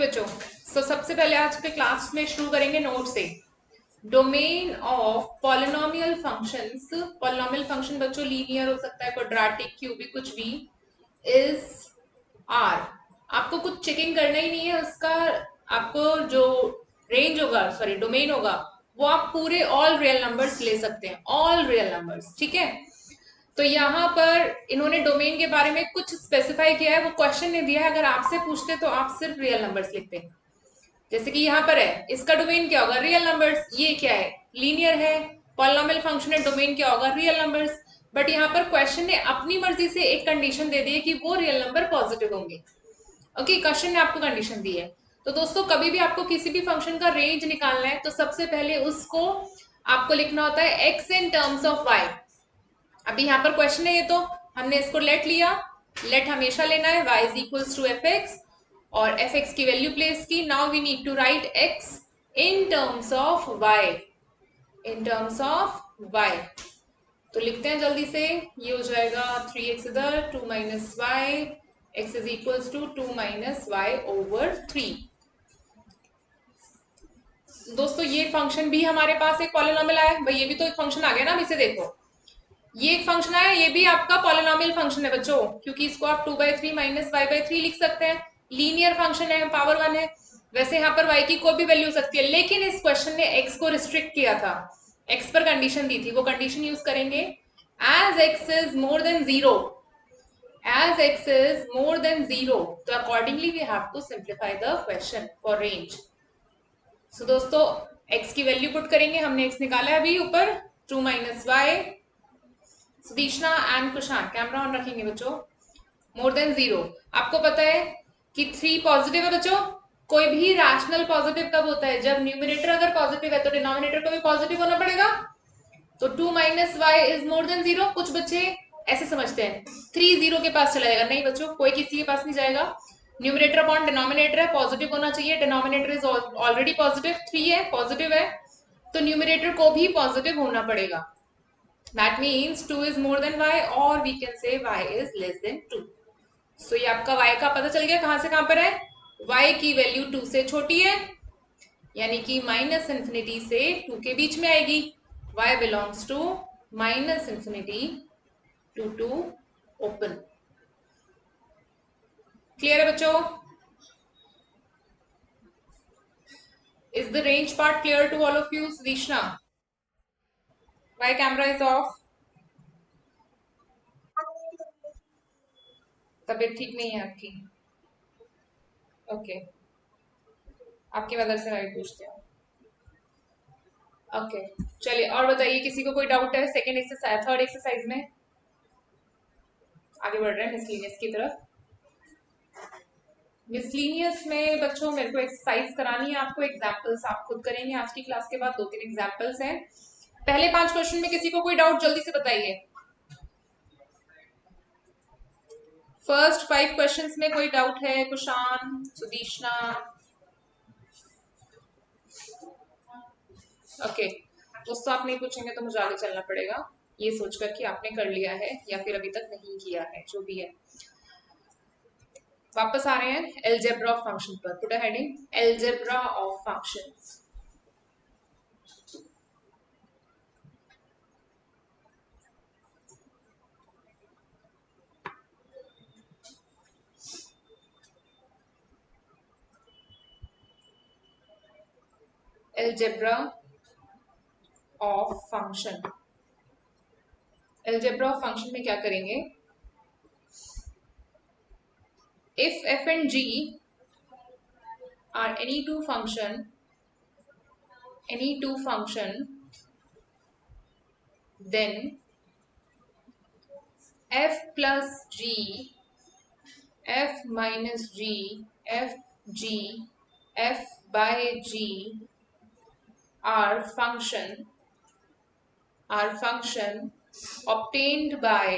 बच्चों, सबसे पहले आज के क्लास में शुरू करेंगे नोट से। Domain of polynomial functions. Polynomial function बच्चों लीनियर हो सकता है, क्वाड्रेटिक, क्यूबिक, कुछ भी। Is R. आपको कुछ चेकिंग करना ही नहीं है उसका। आपको जो रेंज होगा, सॉरी डोमेन होगा, वो आप पूरे ऑल रियल नंबर्स ले सकते हैं, ऑल रियल नंबर्स, ठीक है। तो यहाँ पर इन्होंने डोमेन के बारे में कुछ स्पेसिफाई किया है, वो क्वेश्चन ने दिया है। अगर आपसे पूछते तो आप सिर्फ रियल नंबर्स लिखते हैं। जैसे कि यहाँ पर है, इसका डोमेन क्या होगा, रियल नंबर्स। ये क्या है, लीनियर है, पॉलिनोमियल फंक्शन है, डोमेन क्या होगा, रियल नंबर्स। बट यहाँ पर क्वेश्चन ने अपनी मर्जी से एक कंडीशन दे दी है कि वो रियल नंबर पॉजिटिव होंगे। ओके, क्वेश्चन ने आपको कंडीशन दी है। तो दोस्तों, कभी भी आपको किसी भी फंक्शन का रेंज निकालना है तो सबसे पहले उसको आपको लिखना होता है x in terms of y. अभी यहाँ पर क्वेश्चन है, ये तो हमने इसको लेट लिया। लेट हमेशा लेना है, y is equals to f x, और एफ एक्स की वैल्यू प्लेस की। Now we need to write x in terms of y, in terms of y। तो लिखते हैं जल्दी से। ये हो जाएगा 3x इधर, 2 minus y, x is equals to 2 minus y over 3। दोस्तों, ये फंक्शन भी हमारे पास एक पॉलिनोमियल आया भाई, ये भी तो एक फंक्शन आ गया ना। अब इसे देखो, ये एक फंक्शन है, ये भी आपका पॉलिनोमियल फंक्शन है बच्चों, क्योंकि इसको आप 2/3 माइनस वाई बाई 3 लिख सकते हैं। लीनियर फंक्शन है, पावर 1 है। वैसे यहाँ पर y की कोई भी वैल्यू हो सकती है, लेकिन इस क्वेश्चन ने x को रिस्ट्रिक्ट किया था, x पर कंडीशन दी थी। वो कंडीशन यूज करेंगे, as x is more than 0, as x is more than 0, तो accordingly we have to simplify the question for range. So दोस्तों, x की वैल्यू पुट करेंगे, हमने x निकाला है अभी ऊपर, 2 minus y. Sudishna and Kushan camera on रखेंगे बच्चों। मोर देन 0, आपको पता है कि 3 पॉजिटिव है बच्चों। कोई भी रैशनल पॉजिटिव कब होता है, जब न्यूमिनेटर अगर पॉजिटिव है तो डिनोमिनेटर को भी पॉजिटिव होना पड़ेगा। तो 2 minus y is more than 0। कुछ बच्चे ऐसे समझते हैं 3 0 के पास चला जाएगा, नहीं बच्चों, कोई किसी के पास नहीं जाएगा। न्यूमिनेटर अपॉन डिनोमिनेटर है, पॉजिटिव होना चाहिए। डिनोमिनेटर इज ऑलरेडी पॉजिटिव, 3 है, पॉजिटिव है, तो न्यूमिनेटर को भी पॉजिटिव होना पड़ेगा। That means 2 is more than y, or we can say y is less than 2. So ये आपका y का पता चल गया कहां से कहां पर है। y की वैल्यू 2 से छोटी है, यानी कि माइनस इंफिनिटी से 2 के बीच में आएगी। y belongs to minus infinity to 2 open. Clear है बच्चों? Is the range part clear to all of you? Sudishna, why camera is off? तबीयत ठीक नहीं है आपकी? ओके, आपकी मदर से मैं भी पूछती हूँ। ओके, चलिए और बताइए, किसी को कोई डाउट है सेकेंड एक्सरसाइज, थर्ड एक्सरसाइज में? आगे बढ़ रहे हैं मिसलीनियस की तरफ। मिसलीनियस में बच्चों मेरे को एक्सरसाइज करानी है आपको, एग्जाम्पल्स आप खुद करेंगे आज की क्लास के बाद। 2-3 एग्जाम्पल्स हैं। पहले 5 क्वेश्चन में किसी को कोई डाउट जल्दी से बताइए। फर्स्ट 5 क्वेश्चंस में कोई डाउट है? कुशान, सुदीशना? ओके, दोस्तों आप नहीं पूछेंगे तो मुझे आगे चलना पड़ेगा, ये सोचकर कि आपने कर लिया है या फिर अभी तक नहीं किया है, जो भी है। वापस आ रहे हैं एलजेब्रा ऑफ फंक्शन पर। Put a heading, algebra of functions. Algebra of function. Algebra of function में क्या करेंगे, if f and g are any two function, then f plus g, f minus g, f g, f by g are function obtained by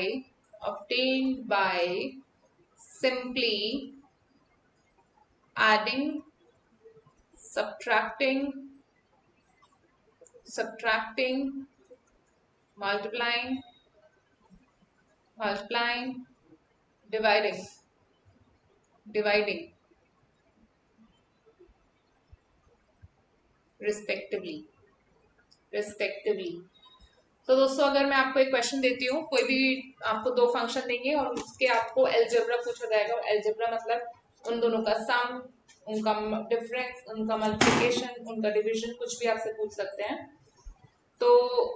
simply adding, subtracting, multiplying, dividing. Respectively. तो दोस्तों अगर मैं आपको एक question देती हूँ, कोई भी आपको दो फंक्शन देंगे और उसके आपको एलजेब्रा पूछा जाएगा। एलजेब्रा मतलब उन दोनों का सम, उनका डिफरेंस, उनका मल्टीप्लिकेशन, उनका डिवीजन, कुछ भी आपसे पूछ सकते हैं। तो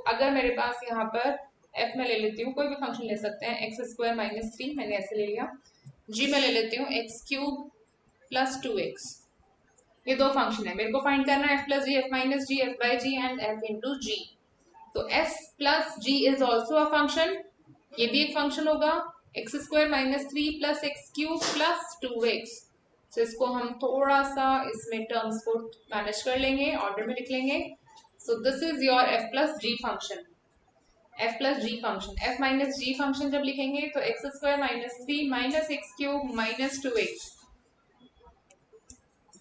अगर मेरे पास यहाँ पर f में ले लेती हूँ, कोई भी फंक्शन ले सकते हैं, एक्स स्क्वायर माइनस 3 मैंने ऐसे ले लिया, g में ले लेती हूँ एक्स क्यूब प्लस 2x। ये दो फंक्शन है, मेरे को फाइंड करना है f plus g, f minus g, f by g and f into g. तो f plus g is also a function, ये भी एक फंक्शन होगा, x square minus 3 plus x cube plus 2x। तो इसको हम थोड़ा सा इसमें टर्म्स को मैनेज कर लेंगे, ऑर्डर में लिख लेंगे। So this is your f plus g function, f plus g function. f minus g function जब लिखेंगे तो x square minus 3 minus x cube minus 2x।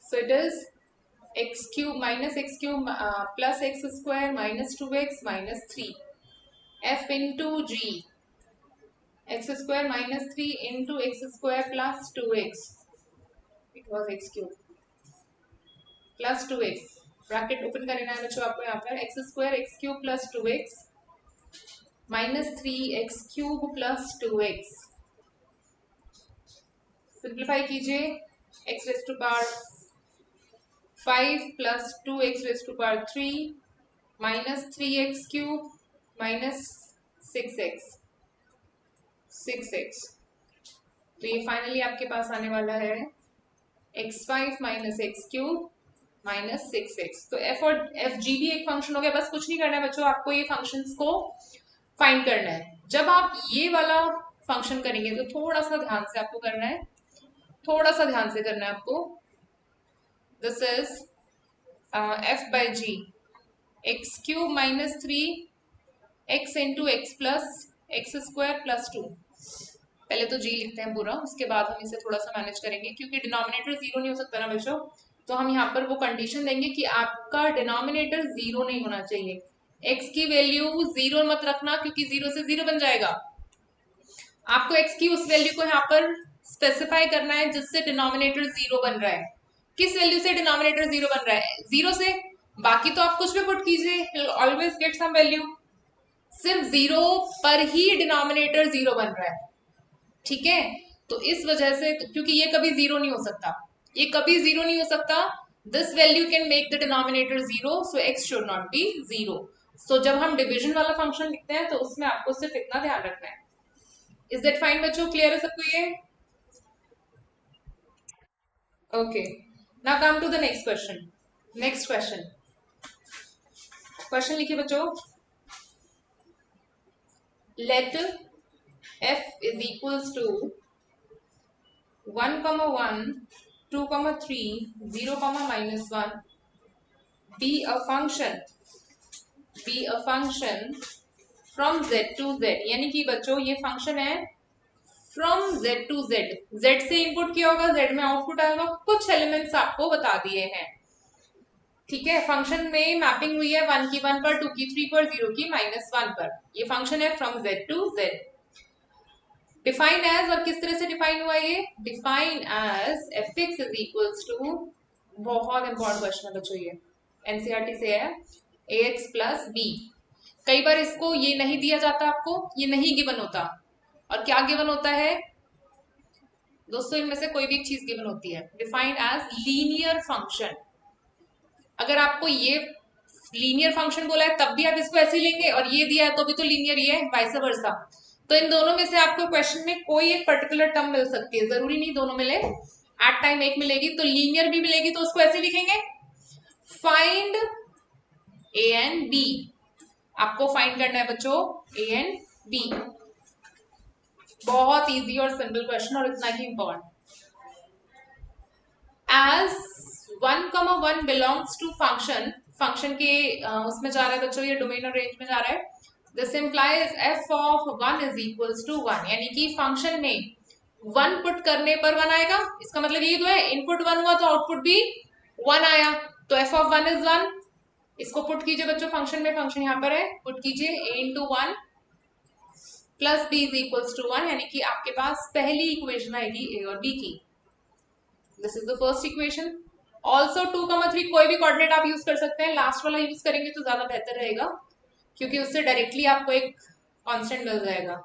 So it is x cube minus x cube plus x square minus 2x minus 3। f into g, x square minus 3 into x square plus 2x, it was x cube plus 2x। Bracket open करना है बच्चों आपको यहाँ पर, x square x cube plus 2x minus 3x cube plus 2x। Simplify कीजिए, x raise to power 5 plus 2x raise to power 3 minus 3x cube minus 6x। तो ये finally आपके पास आने वाला है x5 minus x cube minus 6x। तो f और f g भी एक फंक्शन हो गया। बस कुछ नहीं करना है बच्चों, आपको ये फंक्शंस को फाइंड करना है। जब आप ये वाला फंक्शन करेंगे तो थोड़ा सा ध्यान से आपको करना है, थोड़ा सा ध्यान से करना है आपको। This is f by g, x cube minus 3x into x plus x square plus 2। पहले तो जी लिखते हैं पूरा, उसके बाद हम इसे थोड़ा सा मैनेज करेंगे, क्योंकि डिनोमिनेटर जीरो नहीं हो सकता ना बच्चों। तो हम यहाँ पर वो कंडीशन देंगे कि आपका डिनोमिनेटर जीरो नहीं होना चाहिए। x की वैल्यू जीरो मत रखना, क्योंकि जीरो से जीरो बन जाएगा। आपको x की उस वैल्यू को यहाँ पर स्पेसिफाई करना है जिससे डिनोमिनेटर जीरो बन रहा है। किस वैल्यू से डिनोमिनेटर जीरो बन रहा है? जीरो से। बाकी तो आप कुछ भी पुट कीजिए, ऑलवेज गेट सम वैल्यू। सिर्फ जीरो पर ही डिनोमिनेटर जीरो बन रहा है, ठीक है। तो इस वजह से, क्योंकि ये कभी जीरो नहीं हो सकता, ये कभी जीरो नहीं हो सकता, this value can make the denominator zero, so x should not be zero. So जब हम डिवीजन वाला फंक्शन लिखते हैं तो उसमें आपको सिर्फ इतना ध्यान रखना है। इज दैट फाइन बच्चों? क्लियर है सबको ये? Okay, now come to the next question. Question लिखिए बच्चों, let f is equals to 1, 1, 2, 3, 0, -1 be a function from z to z। यानी कि बच्चों ये फंक्शन है from z to z। z से इनपुट किया होगा, z में आउटपुट आएगा, कुछ एलिमेंट्स आपको बता दिए हैं, ठीक है। फंक्शन में मैपिंग हुई है 1 की 1 पर, 2 की 3 पर, 0 की -1 पर। ये फंक्शन है from z to z। Define as, और किस तरह से डिफाइन हुआ ये? Define as f(x) is equals to, बहुत इंपॉर्टेंट क्वेश्चन है बच्चों ये, एनसीईआरटी से है, ax प्लस b। कई बार इसको ये नहीं दिया जाता आपको, ये नहीं गिवन होता, और क्या गिवन होता है दोस्तों? इनमें से कोई भी एक चीज गिवन होती है। Define as linear function. अगर आपको ये लीनियर फंक्शन बोला है तब भी आप इसको ऐसे लेंगे, और ये दिया है तो भी तो लीनियर ही है, वाइस वर्सा। तो इन दोनों में से आपको क्वेश्चन में कोई एक पर्टिकुलर टर्म मिल सकती है, जरूरी नहीं दोनों मिले, एट टाइम एक मिलेगी। तो लीनियर भी मिलेगी तो उसको ऐसे लिखेंगे, फाइंड ए एंड बी। आपको फाइंड करना है बच्चों ए एंड बी। बहुत इजी और सिंपल क्वेश्चन, और इतना ही important. As 1, 1 belongs to function के उसमें जा रहा है बच्चों, ये डोमेन और रेंज में जा रहा है। This implies f of 1 is equals to 1, यानी कि फंक्शन में 1 पुट करने पर 1 आएगा। इसका मतलब ये तो है, इनपुट 1 हुआ तो आउटपुट भी 1 आया, तो f ऑफ 1 इज 1। इसको पुट कीजिए बच्चों फंक्शन में, फंक्शन यहाँ पर है, पुट कीजिए a into 1 plus b is equals to 1, यानी कि आपके पास पहली इक्वेशन आएगी a और b की। This is the first equation. Also 2,3 कोई भी कोऑर्डिनेट आप यूज कर सकते हैं, लास्ट वाला यूज करेंगे तो ज्यादा बेहतर रहेगा क्योंकि उससे डायरेक्टली आपको एक कांस्टेंट मिल जाएगा।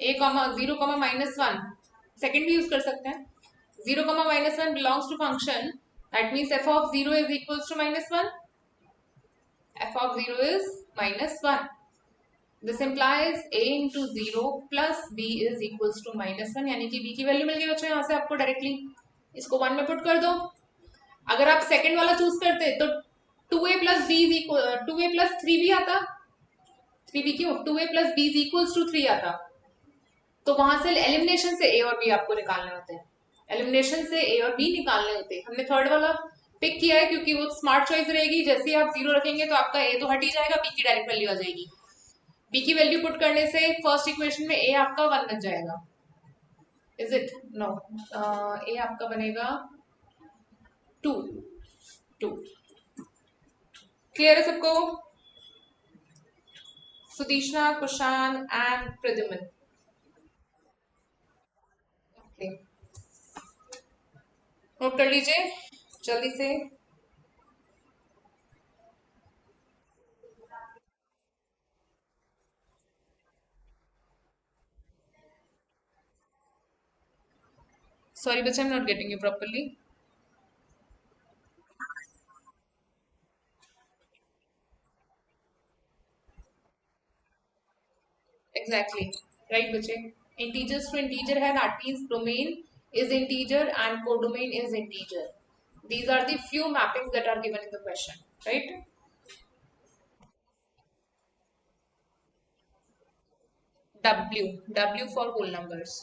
0,-1 सेकंड भी यूज कर सकते हैं। 0,-1 belongs to function that means f of 0 is equals to -1, f of 0 is -1. This implies a into 0 plus b is equals to -1, यानी कि b की वैल्यू मिल गई बच्चों यहाँ से आपको डायरेक्टली। इसको 1 में पुट कर दो। अगर आप सेकंड वाला चूज करते तो 2a plus b is equal 2a plus 3 भी आता, 3b क्यों 2a plus b is equals to 3 आता। तो वहां से एलिमिनेशन से a और b आपको निकालने होते हैं, एलिमिनेशन से a और b निकालने होते हैं। हमने थर्ड वाला पिक किया है क्योंकि वो स्मार्ट चॉइस रहेगी। जैसे ही आप 0 रखेंगे तो आपका a तो हट ही जाएगा, b की डायरेक्ट वैल्यू आ जाएगी। b की वैल्यू पुट करने से फर्स्ट इक्वेशन में a आपका 1 बन जाएगा। Is it? नो, a आपका बनेगा 2। क्लियर है सबको? सुदीशना, कुशान एंड प्रद्युमन। नोट कर लीजिए जल्दी से। सॉरी बच्चे, I am not getting you properly. Exactly right बच्चे, इंटीजर्स टू इंटीजर है, that means domain is integer and codomain is integer. These are the few mappings that are given in the question, right? W for whole numbers.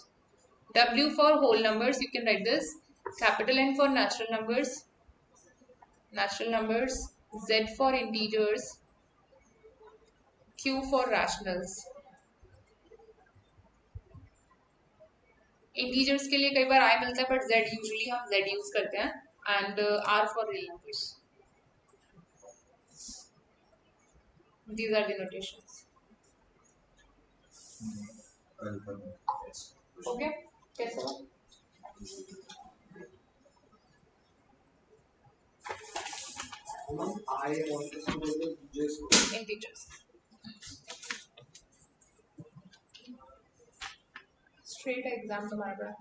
W for whole numbers, you can write this capital N for natural numbers, Z for integers, Q for rationals. Integers के लिए कई बार I मिलता है but z usually हम z use करते हैं, and r for real numbers. These are the notations. Okay, कैसे हो? इंटीजर्स स्ट्रेट एग्जाम तुम्हारा बड़ा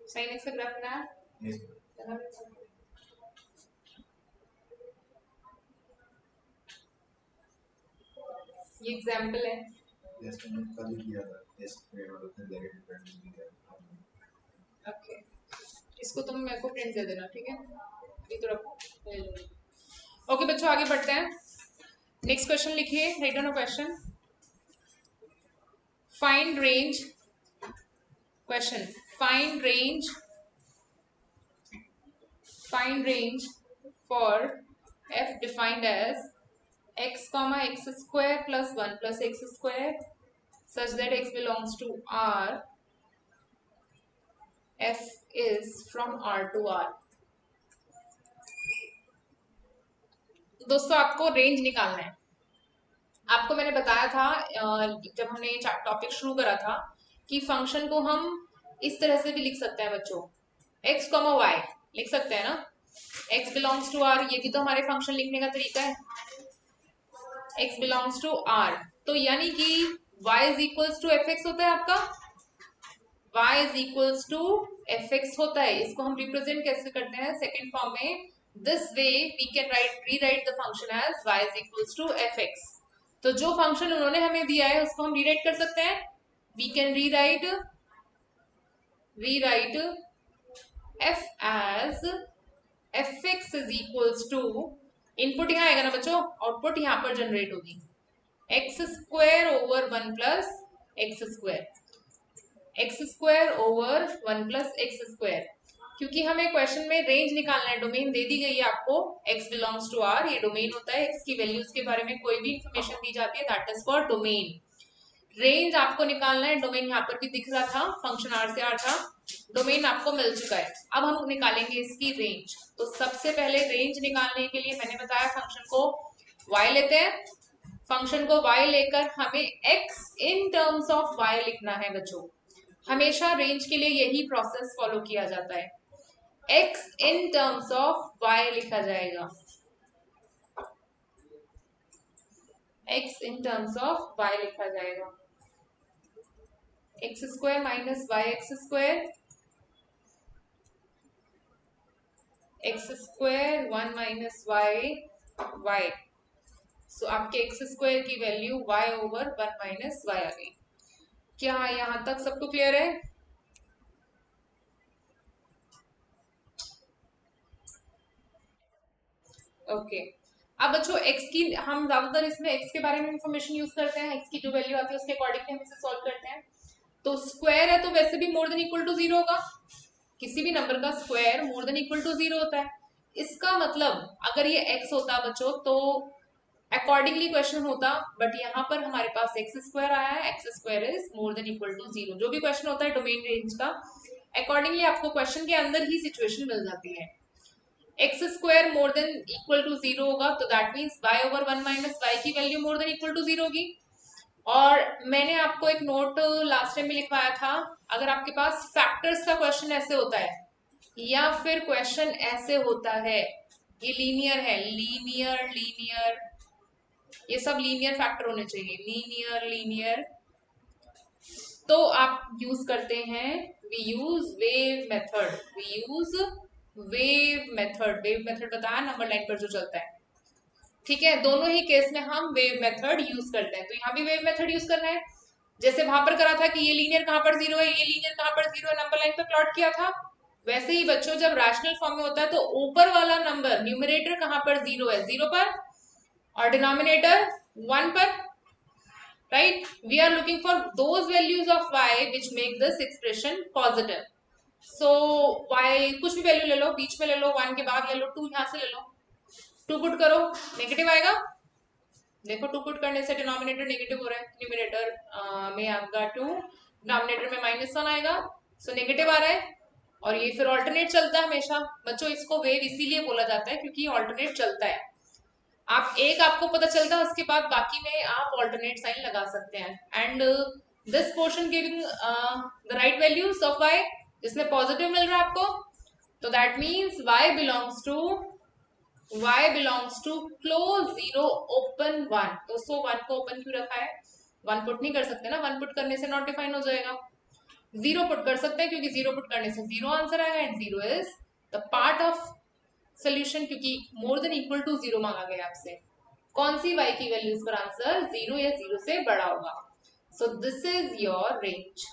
साइन एक्स का ग्राफ बनाया। ये एग्जाम्पल है। ओके, इसको तुम मेरे को प्रिंट दे देना, ठीक है? ये तो रखो। ओके बच्चों, आगे बढ़ते हैं। नेक्स्ट क्वेश्चन लिखिए, write down a question. Find range, question find range for f defined as x comma x square plus 1 plus x square such that x belongs to R, f is from R to R। दोस्तों आपको range निकालना है। आपको मैंने बताया था जब हमने टॉपिक शुरू करा था कि फंक्शन को हम इस तरह से भी लिख सकते हैं बच्चों, x, y लिख सकते हैं ना, x बिलोंग्स टू r, ये भी तो हमारे फंक्शन लिखने का तरीका है, x बिलोंग्स टू r। तो यानी कि y is equals to f x होता है आपका, y is equals to f x होता है। इसको हम रिप्रेजेंट कैसे करते हैं सेकेंड फॉर्म में, this way we can rewrite the function as y is equals to f x. तो जो फंक्शन उन्होंने हमें दिया है उसको हम रीराइट कर सकते हैं, we can rewrite f as fx is equals to, इनपुट यहाँ आएगा ना बच्चों, आउटपुट यहाँ पर जनरेट होगी, x square over 1 plus x square over 1 plus x square. क्योंकि हमें क्वेश्चन में रेंज निकालना है, डोमेन दे दी गई है आपको, x बिलोंग्स टू r, ये डोमेन होता है। x की वैल्यूज के बारे में कोई भी इंफॉर्मेशन दी जाती है, that is for domain. Range आपको निकालना है, डोमेन यहाँ पर भी दिख रहा था, फंक्शन r से r था, डोमेन आपको मिल चुका है। अब हम निकालेंगे इसकी रेंज। तो सबसे पहले रेंज निकालने के लिए मैंने बताया फंक्शन को y लेते हैं, फंक्शन को y लेकर हमें x in terms of y लिखना है बच्चों। हमेशा रेंज के लिए यही प्रोसेस फॉलो किया जाता है, x in terms of y लिखा जाएगा, x in terms of y लिखा जाएगा, x square minus y x square, x square 1 minus y y. So आपके एक्स स्क्वायर की value y over 1 minus y आ गई। क्या यहां तक सबको क्लियर है? ओके अब बच्चों x की हम ज्यादातर इसमें x के बारे में इंफॉर्मेशन यूज करते हैं, x की जो वैल्यू आती है उसके अकॉर्डिंगली हम इसे सॉल्व करते हैं। तो स्क्वायर है तो वैसे भी more than equal to zero होगा, किसी भी नंबर का square more than equal to zero होता है। इसका मतलब अगर ये x होता बच्चों तो अकॉर्डिंगली क्वेश्चन होता, बट यहाँ पर हमारे पास एक्स स्क्वायर आया है, x square is more than equal to zero. जो भी क्वेश्चन होता है डोमेन रेंज का, अकॉर्डिंगली आपको क्वेश्चन के अंदर ही सिचुएशन मिल जाती है। X square more than equal to zero होगा तो that means y over 1 minus y की value more than equal to zero होगी। और मैंने आपको एक नोट लास्ट टाइम में लिखवाया था, अगर आपके पास फैक्टर्स का क्वेश्चन ऐसे होता है या फिर क्वेश्चन ऐसे होता है, ये लीनियर है, लीनियर लीनियर, ये सब लीनियर फैक्टर होने चाहिए, लीनियर लीनियर, तो आप यूज करते हैं, we use wave method, we use wave method. Wave method बताया नंबर लाइन पर जो चलता है, ठीक है। दोनों ही केस में हम वेव मेथड यूज करते हैं, तो यहाँ भी वेव मेथड यूज करना है। जैसे वहां पर करा था कि ये लीनियर कहाँ पर जीरो है, ये लीनियर कहाँ पर जीरो है, नंबर लाइन पर प्लॉट किया था, वैसे ही बच्चों जब रैशनल फॉर्म में होता है तो ऊपर वाला नंबर न्यूमरेटर कहाँ पर जीरो है, जीरो पर, और डिनोमिनेटर वन पर, right? We are looking for those values of y which make this expression positive. So y कुछ भी वैल्यू ले लो, बीच में ले लो, 1 के बाद ले लो, 2 यहाँ से ले लो, 2 पुट करो नेगेटिव आएगा। देखो 2 पुट करने से डिनोमिनेटर नेगेटिव हो रहा है, न्यूमरेटर में आपका 2, डिनोमिनेटर में -1 आएगा, सो नेगेटिव आ रहा है। और ये फिर ऑल्टरनेट चलता है हमेशा बच्चों, इसको वेव इसीलिए बोला जाता है क्योंकि ऑल्टरनेट चलता है। आप एक आपको पता चलता है, उसके बाद बाकी में आप ऑल्टरनेट साइन लगा सकते हैं। And this portion giving the right values of y, जिसमें पॉजिटिव मिल रहा है आपको, तो that means y belongs to close zero open 1। दोस्तों 1 को ओपन क्यों रखा है? 1 पुट नहीं कर सकते ना, 1 पुट करने से नॉट डिफाइन हो जाएगा। 0 पुट कर सकते हैं क्योंकि 0 पुट करने से 0 आंसर आएगा, and 0 is the part of solution, क्योंकि मोर देन इक्वल टू 0 मांगा गया आपसे। कौन सी y की वैल्यूज पर आंसर 0 या 0 से बड़ा होगा? सो this is your range,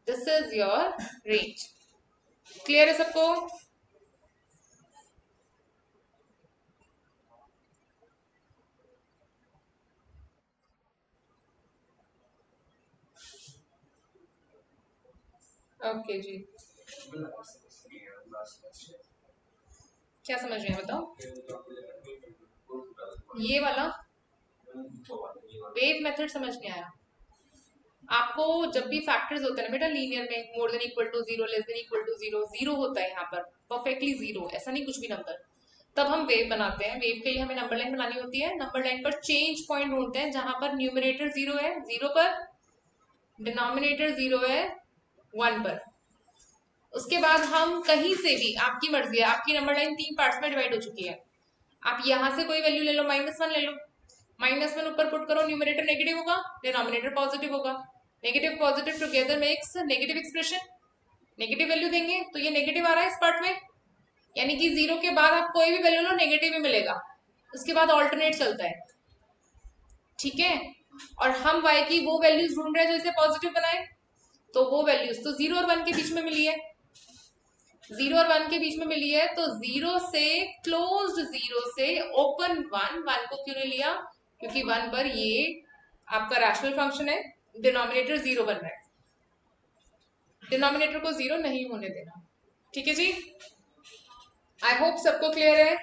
this is your range. Clear है सबको? ओके जी, क्या समझ रहे हैं बताओ? ये वाला वेव मेथड समझ नहीं आया आपको? जब भी फैक्टर्स होते हैं ना बेटा लीनियर में, more than equal to zero, less than equal to zero, zero होता है यहाँ पर परफेक्टली जीरो, ऐसा नहीं कुछ भी नंबर, तब हम वेव बनाते हैं। वेव के लिए हमें नंबर लाइन बनानी होती है, नंबर लाइन पर चेंज पॉइंट ढूंढते हैं जहां पर न्यूमरेटर जीरो है, जीरो पर, डिनोमिनेटर जीरो है, 1 पर। उसके बाद हम कहीं से भी, आपकी मर्जी है, आपकी नंबर लाइन 3 पार्ट्स में डिवाइड हो चुकी है, आप यहां से कोई वैल्यू ले लो, -1 ले लो, -1 ऊपर पुट करो, न्यूमरेटर नेगेटिव होगा, डिनोमिनेटर पॉजिटिव होगा, negative positive together makes negative expression, negative value देंगे तो ये नेगेटिव आ रहा है इस पार्ट में, यानी कि 0 के बाद आप कोई भी वैल्यू लो नेगेटिव ही मिलेगा, उसके बाद ऑल्टरनेट चलता है, ठीक है। और हम y की वो वैल्यूज ढूंढ रहे हैं जो इसे पॉजिटिव बनाए, तो वो वैल्यूज तो 0 और 1 के बीच में मिली है, 0 और 1 के बीच में मिली है, तो 0 से क्लोज्ड 0 से ओपन 1, 1 को क्यों नहीं लिया? क्योंकि 1 पर ये आपका रैशनल फंक्शन है, डिनोमिनेटर 0 बन रहा है, डिनोमिनेटर को 0 नहीं होने देना, ठीक है जी। आई होप सबको क्लियर है?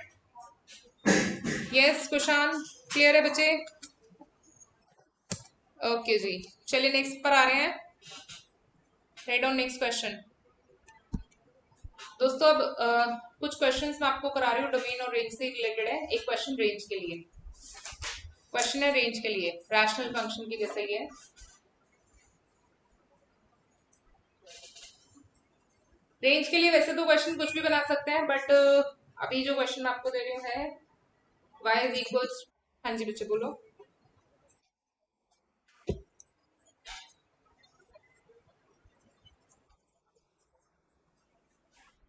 यस कुशान, क्लियर है बच्चे? ओके जी, चलिए नेक्स्ट पर आ रहे हैं, राइट ऑन नेक्स्ट क्वेश्चन। दोस्तों अब कुछ क्वेश्चंस मैं आपको करा रही हूँ डोमेन और रेंज से रिलेटेड है। एक क्वेश्चन रेंज के लिए, क्वेश्चन है रेंज के लिए, रैशनल फंक्शन की जैसे ही है। रेंज के लिए वैसे तो क्वेश्चन कुछ भी बना सकते हैं, बट अभी जो क्वेश्चन आपको दे रही हूँ है y इज इक्वल्स। हाँ जी बच्चे बोलो।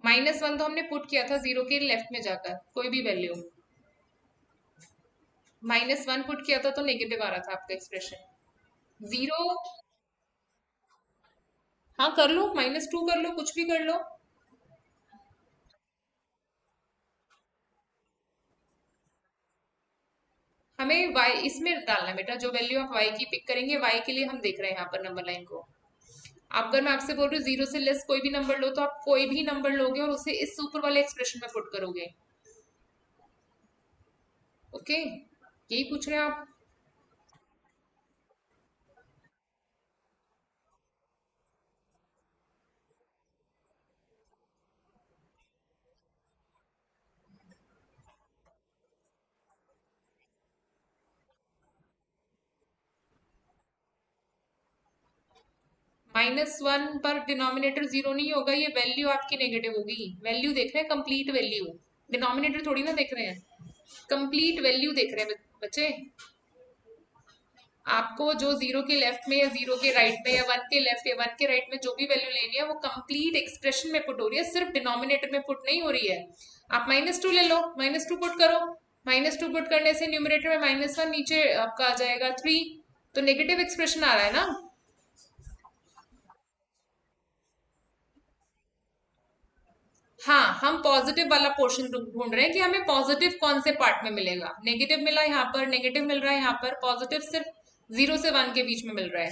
-1 तो हमने पुट किया था जीरो के लेफ्ट में जाकर, कोई भी वैल्यू। -1 पुट किया था तो नेगेटिव आ रहा था आपका एक्सप्रेशन। जीरो, हाँ कर लो, -2 कर लो, कुछ भी कर लो। हमें y इसमें डालना है बेटा, जो वैल्यू आप y की पिक करेंगे, y के लिए हम देख रहे हैं यहाँ पर नंबर लाइन को। आप, अगर मैं आपसे बोल रही हूँ जीरो से लेस कोई भी नंबर लो, तो आप कोई भी नंबर लोगे और उसे इस ऊपर वाले एक्सप्रेशन में पुट करोगे। ओके, यही पूछ रहे हैं आप। -1 पर डिनोमिनेटर जीरो नहीं होगा, ये वैल्यू आपकी नेगेटिव होगी। वैल्यू देख रहे हैं, कंप्लीट वैल्यू, डिनोमिनेटर थोड़ी ना देख रहे हैं, कंप्लीट वैल्यू देख रहे हैं बच्चे। आपको जो जीरो के लेफ्ट में या जीरो के राइट में या वन के लेफ्ट या वन के राइट में जो भी वैल्यू लेनी है, वो कंप्लीट एक्सप्रेशन में पुट हो रही है, सिर्फ डिनोमिनेटर में पुट नहीं हो रही है। आप -2 ले लो, -2 पुट करो, -2 पुट करने से न्यूमरेटर में -1, नीचे आपका आ जाएगा 3, तो नेगेटिव एक्सप्रेशन आ रहा है ना। हाँ, हम पॉजिटिव वाला पोर्शन ढूंढ रहे हैं कि हमें पॉजिटिव कौन से पार्ट में मिलेगा। नेगेटिव मिला यहाँ पर, नेगेटिव मिल रहा है यहाँ पर, पॉजिटिव सिर्फ 0 से 1 के बीच में मिल रहा है।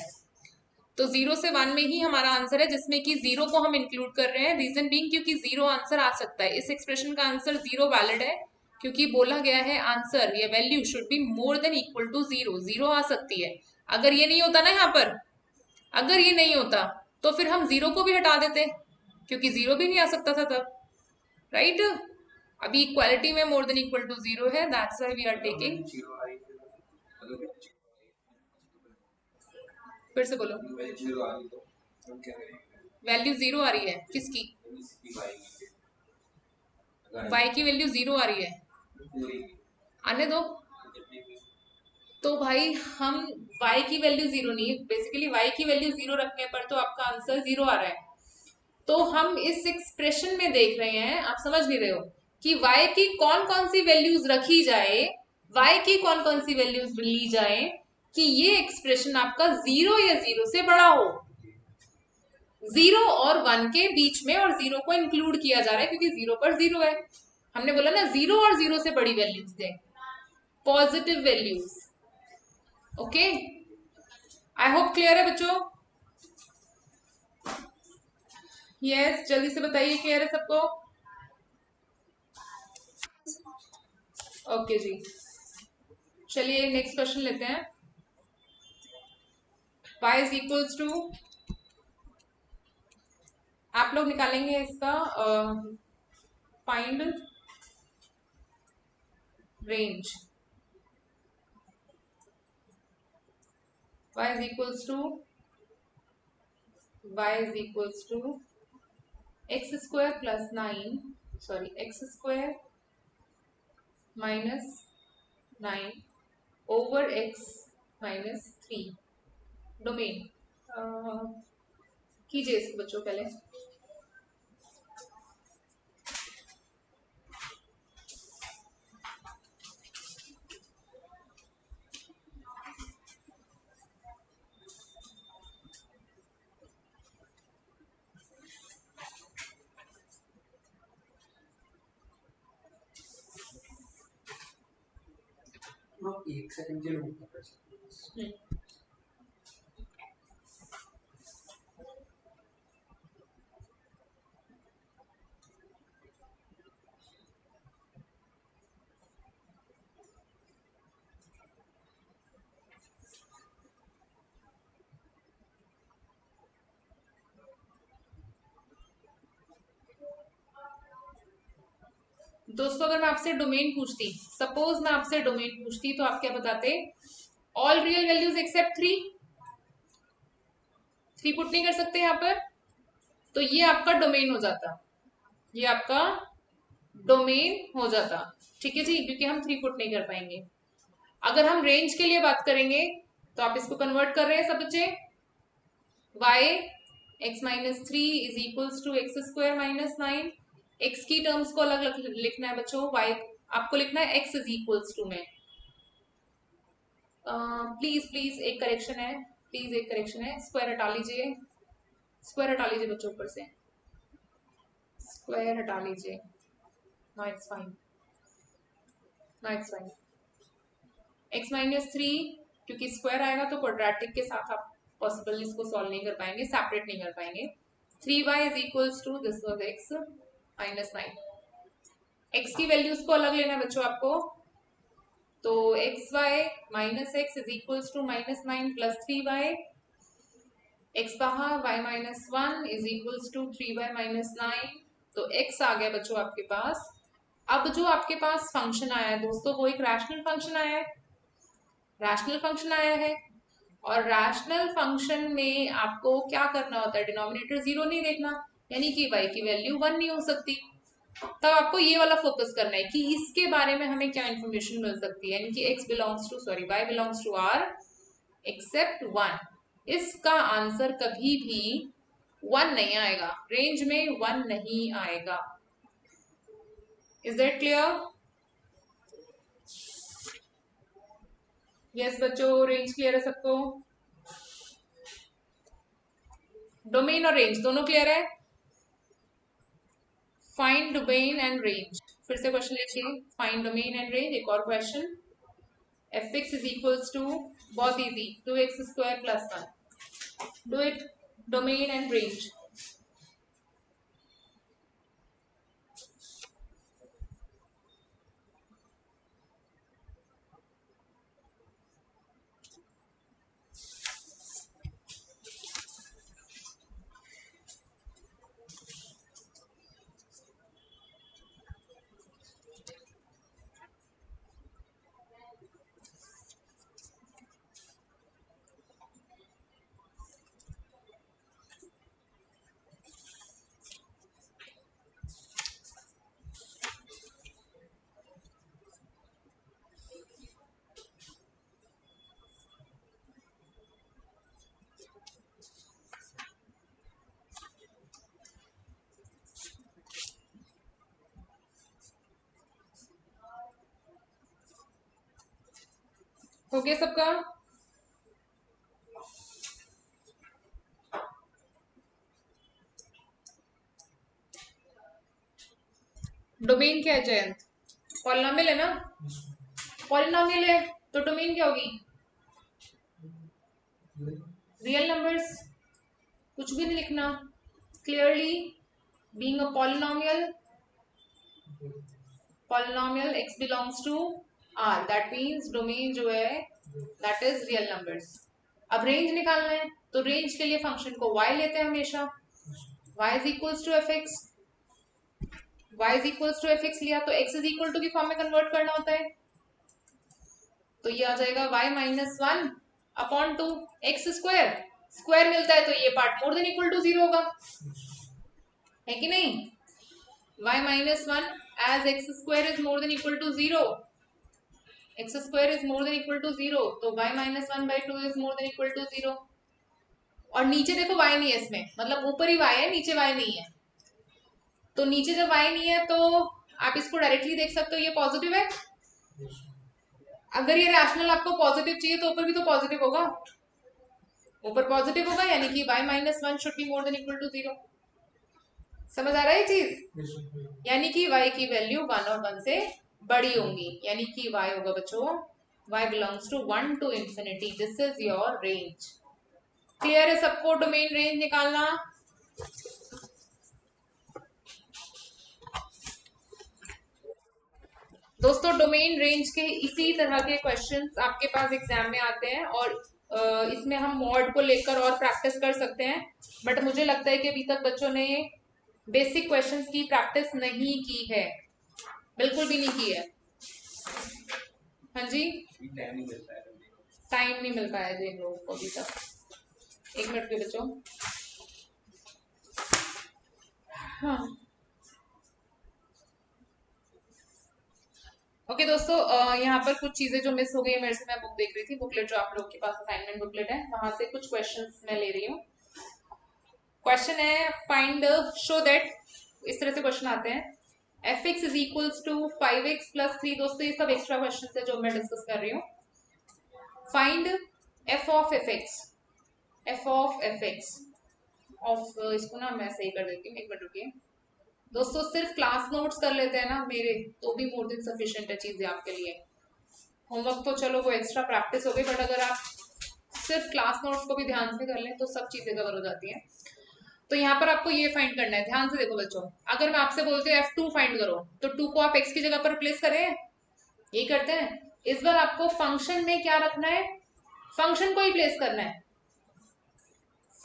तो 0 से 1 में ही हमारा आंसर है, जिसमें कि जीरो को हम इंक्लूड कर रहे हैं। रीजन बीइंग क्योंकि जीरो आंसर आ सकता है, इस एक्सप्रेशन का आंसर जीरो वैलिड है, क्योंकि बोला गया है आंसर या value should be more than equal to zero. Zero आ सकती है। अगर ये नहीं होता ना यहाँ पर, अगर ये नहीं होता तो फिर हम जीरो को भी हटा देते, क्योंकि जीरो भी नहीं आ सकता था तब, राइट। अभी इक्वालिटी में more than equal to zero है, that's why we are taking. फिर से बोलो। वैल्यू जीरो आ रही है किसकी? y की वैल्यू जीरो आ रही है, आने दो। तो भाई हम y की वैल्यू जीरो नहीं, बेसिकली y की वैल्यू जीरो रखने पर तो आपका आंसर जीरो आ रहा है। तो हम इस एक्सप्रेशन में देख रहे हैं, आप समझ नहीं रहे हो कि y की कौन कौन सी वैल्यूज रखी जाए, y की कौन कौन सी वैल्यूज ली जाए कि ये एक्सप्रेशन आपका जीरो या जीरो से बड़ा हो। जीरो और 1 के बीच में, और जीरो को इंक्लूड किया जा रहा है क्योंकि जीरो पर जीरो है। हमने बोला ना जीरो और जीरो से बड़ी वैल्यूज दें, positive values. Okay, I hope clear है बच्चों। यस, जल्दी से बताइए क्लियर है सबको। ओके जी, चलिए नेक्स्ट क्वेश्चन लेते हैं। y इज इक्वल्स टू, आप लोग निकालेंगे इसका find range. y is equals to, y is equals to x square plus 9, sorry x square -9 over x -3। Domain कीजिए इसको बच्चों पहले। एक सेकंड के लिए दोस्तों अगर मैं आपसे डोमेन पूछती, सपोज मैं आपसे डोमेन पूछती, तो आप क्या बताते? All real values except 3, 3 put नहीं कर सकते यहाँ पर, तो ये आपका डोमेन हो जाता, ये आपका डोमेन हो जाता। ठीक है जी, क्योंकि हम 3 पुट नहीं कर पाएंगे। अगर हम रेंज के लिए बात करेंगे तो आप इसको कन्वर्ट कर रहे हैं सब बच्चे, y x minus 3 is equals to x square minus 9। x की टर्म्स को अलग लिखना है बच्चों, y आपको लिखना है x इज इक्वल्स टू में। प्लीज एक करेक्शन है, प्लीज एक करेक्शन है, स्क्वायर हटा लीजिए, स्क्वायर हटा लीजिए बच्चों, ऊपर से स्क्वायर हटा लीजिए। No it's fine, no it's fine. x minus 3 क्योंकि स्क्वायर आएगा तो क्वाड्रेटिक के साथ आप पॉसिबल इसको सॉल्व नहीं कर पाएंगे, सेपरेट नहीं कर पाएंगे। 3y is equals to this was x minus 9। x की वैल्यूज को अलग लेना है बच्चों आपको, तो xy minus x is equals to minus 9 plus 3y, x बाहर y minus 1 is equals to 3y minus 9। तो x आ गया बच्चों आपके पास। अब जो आपके पास फंक्शन आया है दोस्तों, वो एक रैशनल फंक्शन आया है, रैशनल फंक्शन आया है। और रैशनल फंक्शन में आपको क्या करना होता है, डिनोमिनेटर 0 नहीं देखना, यानी कि y की वैल्यू 1 नहीं हो सकती। तब आपको ये वाला फोकस करना है कि इसके बारे में हमें क्या इंफॉर्मेशन मिल सकती है, यानी कि y belongs to r except 1। इसका आंसर कभी भी 1 नहीं आएगा, रेंज में 1 नहीं आएगा। Is that clear? यस बच्चों, रेंज क्लियर है सबको? डोमेन और रेंज दोनों क्लियर है? फाइंड डोमेन एंड रेंज, फिर से क्वेश्चन लिखिए, फाइंड डोमेन एंड रेंज। एक और question, f x is equals to, बहुत easy, 2x square plus 1। Do it, domain and range. हो गया सबका? डोमेन क्या है जयंत? पॉलिनोमियल है ना? पॉलिनोमियल है तो डोमेन क्या होगी? रियल नंबर्स, कुछ भी नहीं लिखना, clearly being a polynomial x belongs to r, that means domain जो है दैट इज रियल नंबर्स। अब रेंज निकालना है तो रेंज के लिए फंक्शन को y लेते हैं हमेशा, y is equals to f x, y is equals to f x लिया तो x इज इक्वल टू की फॉर्म में कन्वर्ट करना होता है, तो ये आ जाएगा y minus 1 upon 2 x square, square मिलता है तो ये part more than equal to 0 होगा, है कि नहीं? y minus 1 as x square is more than equal to 0, x square is more than equal to 0, तो y minus 1 by 2 is more than equal to 0। और नीचे देखो y नहीं है इसमें, मतलब ऊपर ही y है, नीचे y नहीं है, तो नीचे जब y नहीं है तो आप इसको डायरेक्टली देख सकते हो, ये पॉजिटिव है। अगर ये रैशनल आपको पॉजिटिव चाहिए तो ऊपर भी तो पॉजिटिव होगा, ऊपर पॉजिटिव होगा, यानी कि y minus 1 should be more than equal to 0। समझ आ रहा है ये चीज? यानी कि y की वैल्यू 1 और 1 से बड़ी होंगी, यानी कि y होगा बच्चों, y belongs to 1 to infinity, this is your range. Clear है सबको डोमेन रेंज निकालना? दोस्तों डोमेन रेंज के इसी तरह के क्वेश्चंस आपके पास एग्जाम में आते हैं, और इसमें हम मॉड को लेकर और प्रैक्टिस कर सकते हैं, बट मुझे लगता है कि अभी तक बच्चों ने बेसिक क्वेश्चंस की प्रैक्टिस नहीं की है, बिल्कुल भी नहीं की है। हाँ जी, टाइम नहीं मिल पाया जिन लोगों को अभी तक। एक मिनट के बच्चों, हाँ ओके दोस्तों, यहाँ पर कुछ चीजें जो मिस हो गई है मेरे से, मैं बुक देख रही थी, बुकलेट जो आप लोग के पास असाइनमेंट बुकलेट है वहां से कुछ क्वेश्चंस मैं ले रही हूँ। क्वेश्चन है फाइंड शो दैट, इस तरह से क्वेश्चन आते हैं, f x is equals to 5x+3। दोस्तों ये सब एक्स्ट्रा क्वेश्चन है जो मैं डिस्कस कर रही हूँ। Find F of F x, F of F x of, इसको ना मैं सही कर देती हूँ, एक मिनट रुकिए दोस्तों। सिर्फ क्लास नोट्स कर लेते हैं ना मेरे, तो भी मोर देन सफिशिएंट है चीजें आपके लिए। होमवर्क तो चलो वो एक्स्ट्रा प्रैक्टिस हो गई, बट अगर आप सिर्फ क्लास नोट्स को भी ध्यान से कर लें तो सब चीजें कवर हो जाती हैं। तो यहाँ पर आपको ये फाइंड करना है, ध्यान से देखो बच्चों। अगर मैं आपसे बोलती हूँ F2 फाइंड करो, तो 2 को आप x की जगह पर रिप्लेस करें, ये करते हैं। इस बार आपको फंक्शन में क्या रखना है, फंक्शन को ही प्लेस करना है,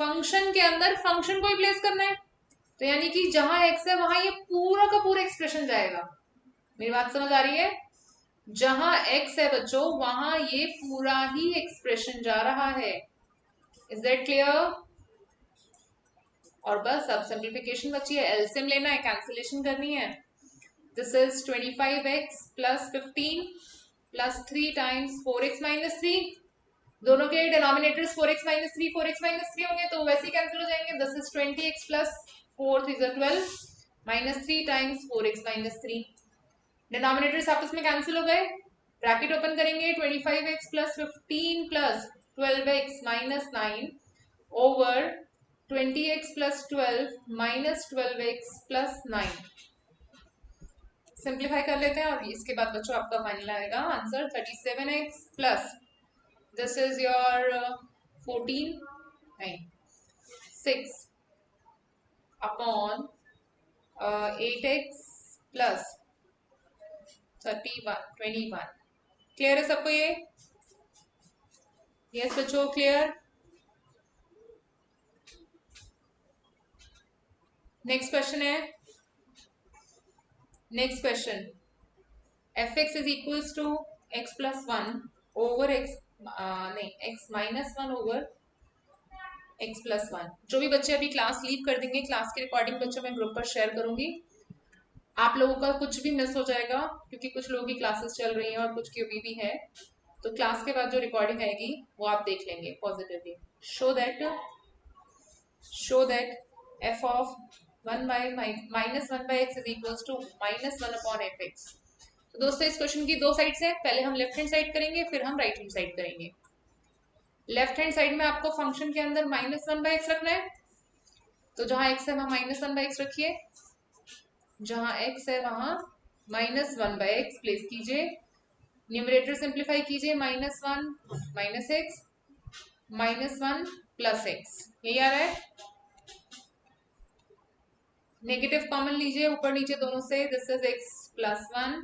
फंक्शन के अंदर फंक्शन को ही प्लेस करना है। तो यानी कि जहां x है वहां ये पूरा का पूरा एक्सप्रेशन जाएगा। मेरी बात समझ आ रही है? जहां x है बच्चों वहां ये पूरा ही एक्सप्रेशन जा रहा है। Is that clear? और बस अब सिंप्लीफिकेशन बची है, एलसीएम लेना है, कैंसिलेशन करनी है। This is 25x plus 15 plus 3 times 4x minus 3। दोनों के denominators 4x minus 3 4x minus 3 होंगे तो वैसे ही कैंसिल हो जाएंगे। This is 20x plus 4 3 12 minus 3 times 4x minus 3। Denominators आपस में कैंसिल हो गए, ब्रैकेट ओपन करेंगे, 25x plus 15 plus 12x minus 9 over 20x plus 12 minus 12x plus 9। Simplify कर लेते हैं और इसके बाद बच्चों आपका फाइनल आएगा answer 37x plus, this is your 14 नहीं 6 अपॉन 8x प्लस 21। क्लियर है सबको ये? यस बच्चों क्लियर? नेक्स्ट क्वेश्चन है, next question, f x is equals to x plus 1 over x, नहीं x minus 1 over x plus 1। जो भी बच्चे अभी क्लास लीव कर देंगे, क्लास की रिकॉर्डिंग बच्चों मैं ग्रुप पर शेयर करूंगी। आप लोगों का कुछ भी मिस हो जाएगा क्योंकि कुछ लोगों की क्लासेस चल रही हैं और कुछ की अभी भी है, तो क्लास के बाद जो रिकॉर्डिंग आएगी वो आप देख लेंगे positively. Show that f of 1 by minus 1 by x is equals to minus 1 upon f x. तो दोस्तों इस क्वेश्चन की दो साइड्स हैं, पहले हम लेफ्ट हैंड साइड करेंगे फिर हम राइट हैंड साइड करेंगे। लेफ्ट हैंड साइड में आपको फंक्शन के अंदर माइनस 1 बाय एक्स रखना है, तो जहां एक्स है वहां माइनस 1 बाय एक्स रखिए, जहां एक्स है वहां माइनस 1 बाय एक्स प्लेस कीजिए। न्यूमरेटर सिंप्लीफाई कीजिए, minus 1 minus x minus 1 plus x, यही आ रहा है। नेगेटिव कॉमन लीजिए ऊपर नीचे दोनों से, this is x plus 1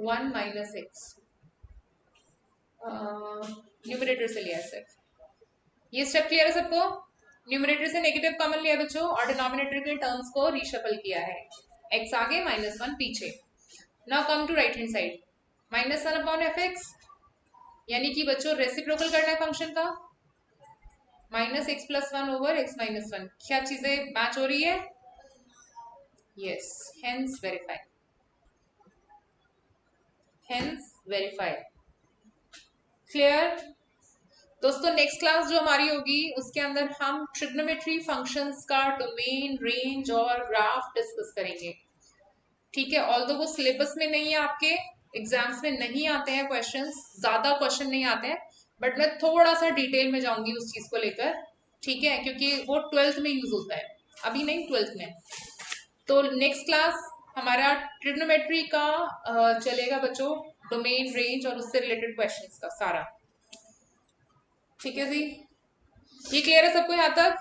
1 minus x, numerator से लिया सिर्फ। ये स्टेप क्लियर है सबको? न्यूमरेटर से नेगेटिव कॉमन लिया बच्चों और डिनोमिनेटर के टर्म्स को रीशफल किया है, एक्स आगे माइनस 1 पीछे। Now come to right hand side, minus 1 upon f x, यानी कि बच्चों रेसिप्रोकल करना है फंक्शन का, minus x plus 1 over x minus 1। क्या चीजें मैच हो रही है? Yes, hence verify, hence verify. Clear दोस्तों? नेक्स्ट क्लास जो हमारी होगी उसके अंदर हम ट्रिग्नोमेट्री फंक्शंस का डोमेन, रेंज और ग्राफ डिस्कस करेंगे। ठीक है, ऑल्दो वो सिलेबस में नहीं है, आपके एग्जाम्स में नहीं आते हैं क्वेश्चंस, ज्यादा क्वेश्चन नहीं आते हैं, बट मैं थोड़ा सा डिटेल में जाऊंगी उस चीज को लेकर, ठीक है, क्योंकि वो 12th में यूज होता है, अभी नहीं 12th में। तो नेक्स्ट क्लास हमारा ट्रिग्नोमेट्री का चलेगा बच्चों, डोमेन, रेंज और उससे रिलेटेड क्वेश्चंस का सारा। ठीक है जी, ये क्लियर है सबको यहाँ तक?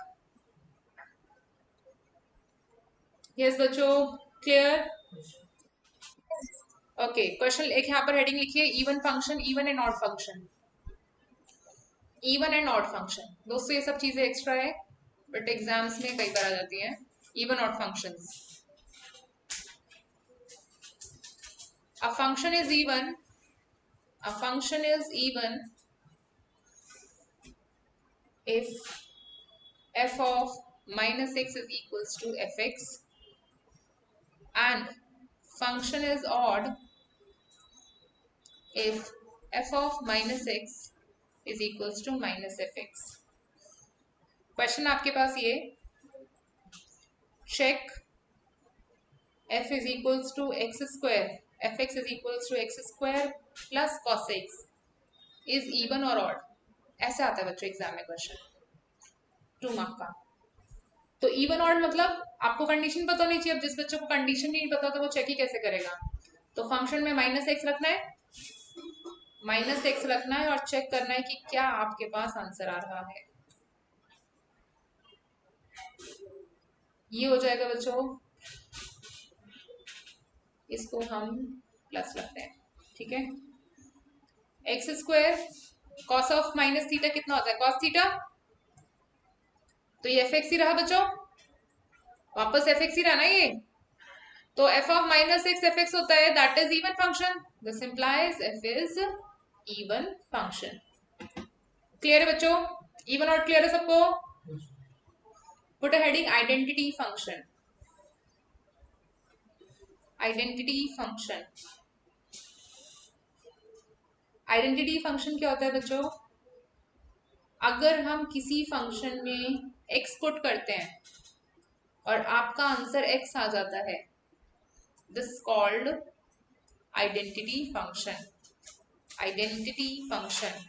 यस बच्चों क्लियर? ओके, क्वेश्चन एक यहाँ पर हेडिंग लिखिए, even function, even and odd function, even and odd function. दोस्तों ये सब चीजें एक्स्ट्रा है बट एग्जाम्स में कई बार आ जाती हैं। Even odd functions, a function is even, a function is even if f of minus x is equals to fx and function is odd if f of minus x is equals to minus fx. Question आपके पास ये check f is equals to x square, fx is equals to x square plus cos x is even or odd. ऐसे आता है बच्चों exam में question 2 mark का. तो even odd मतलब आपको कंडीशन पता नहीं चाहिए. अब जिस बच्चे को कंडीशन नहीं पता तो वो चेक ही कैसे करेगा. तो फंक्शन में माइनस एक्स रखना है, माइनस एक्स रखना है और चेक करना है कि क्या आपके पास आंसर आ रहा है. ये हो जाएगा बच्चों, इसको हम प्लस रखते हैं. ठीक है, x square cos of minus theta कितना होता है कॉस थीटा. तो ये एफ एक्स ही रहा बच्चों, वापस एफ एक्स ही रहा ना ये. तो F of minus x F x होता है, that is even function. This implies f is even function. Clear है बच्चों, इवन और क्लियर है सबको. Put a heading identity function. Identity function, identity function क्या होता है बच्चों. अगर हम किसी फंक्शन में x पुट करते हैं और आपका आंसर x आ जाता है, this called identity function. Identity function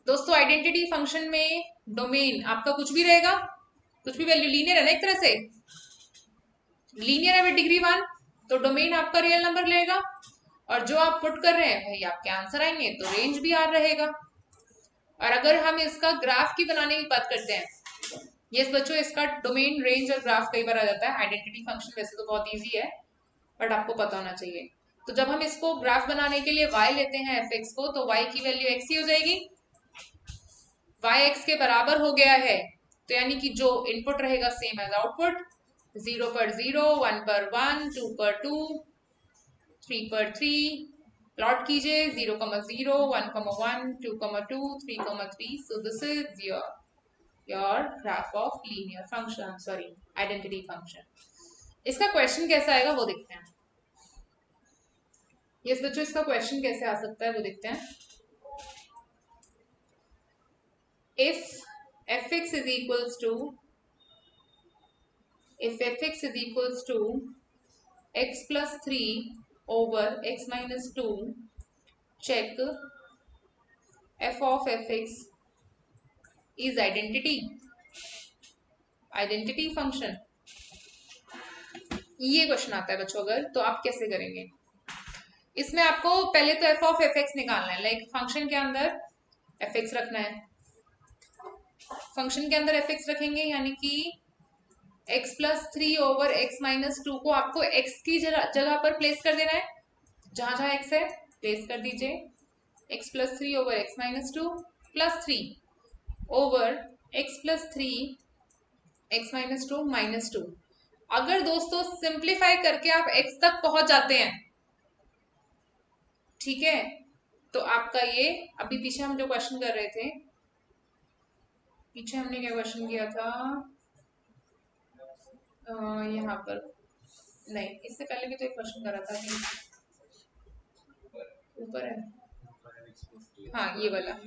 दोस्तों, आइडेंटिटी फंक्शन में डोमेन आपका कुछ भी रहेगा, कुछ भी वैल्यू लीनियर है ना, एक तरह से लीनियर है विद डिग्री 1, तो डोमेन आपका रियल नंबर लेगा और जो आप पुट कर रहे हैं वही आपके आंसर आएंगे. तो रेंज भी आर रहेगा. और अगर हम इसका ग्राफ की बनाने की बात करते हैं, यस बच्चों, इसका डोमेन रेंज और ग्राफ कई बार आ जाता है. आइडेंटिटी फंक्शन वैसे तो बहुत इजी है बट आपको पता होना चाहिए. तो जब हम इसको ग्राफ बनाने के लिए y लेते हैं एफ एक्स को, तो y की वैल्यू x ही हो जाएगी. y x के बराबर हो गया है तो यानी कि जो इनपुट रहेगा सेम एज आउटपुट. 0 पर 0, 1 पर 1, 2 पर 2, 3 पर 3. प्लॉट कीजिए 0, 0, 1, 1, 2, 2, 3, 3. सो this is your graph of linear function, sorry identity function. इसका क्वेश्चन कैसा आएगा वो देखते हैं. यस बच्चों, इसका क्वेश्चन कैसे आ सकता है वो देखते हैं. if fx is equals to x plus 3 over x minus 2, check f of fx is identity function. ये क्वेश्चन आता है बच्चों अगर, तो आप कैसे करेंगे. इसमें आपको पहले तो f of fx निकालना है. लाइक फंक्शन के अंदर fx रखना है. फंक्शन के अंदर fx रखेंगे यानी कि x plus 3 over x minus 2 को आपको x की जगह पर प्लेस कर देना है. जहां जहां x है प्लेस कर दीजिए. x plus 3 over x minus 2 plus 3 over x plus 3 x minus 2 minus 2. अगर दोस्तों सिंप्लीफाई करके आप x तक पहुंच जाते हैं, ठीक है, तो आपका ये अभी पीछे हम जो क्वेश्चन कर रहे थे, पीछे हमने क्या क्वेश्चन किया था यहाँ पर, नहीं इससे पहले भी तो एक क्वेश्चन करा था कि ऊपर है, हाँ ये वाला,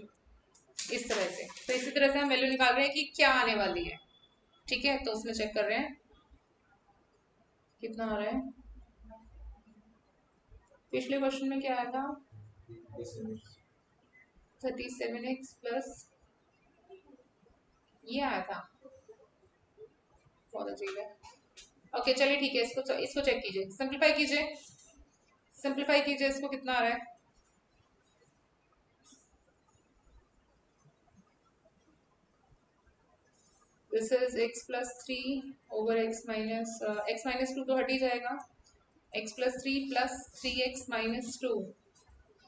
इस तरह से. तो इसी तरह से हम वैल्यू निकाल रहे हैं कि क्या आने वाली है. ठीक है, तो उसमें चेक कर रहे हैं कितना आ रहा है. पिछले क्वेश्चन में क्या आया था 37x प्लस ये आया था, बहुत अजीब है. ओके चलिए ठीक है, इसको चेक कीजिए, सिंप्लीफाई कीजिए, सिंप्लीफाई कीजिए. इसको कितना आ रहा है, this is x plus 3 over x minus 2 तो हट ही जाएगा. x plus 3 plus 3x minus 2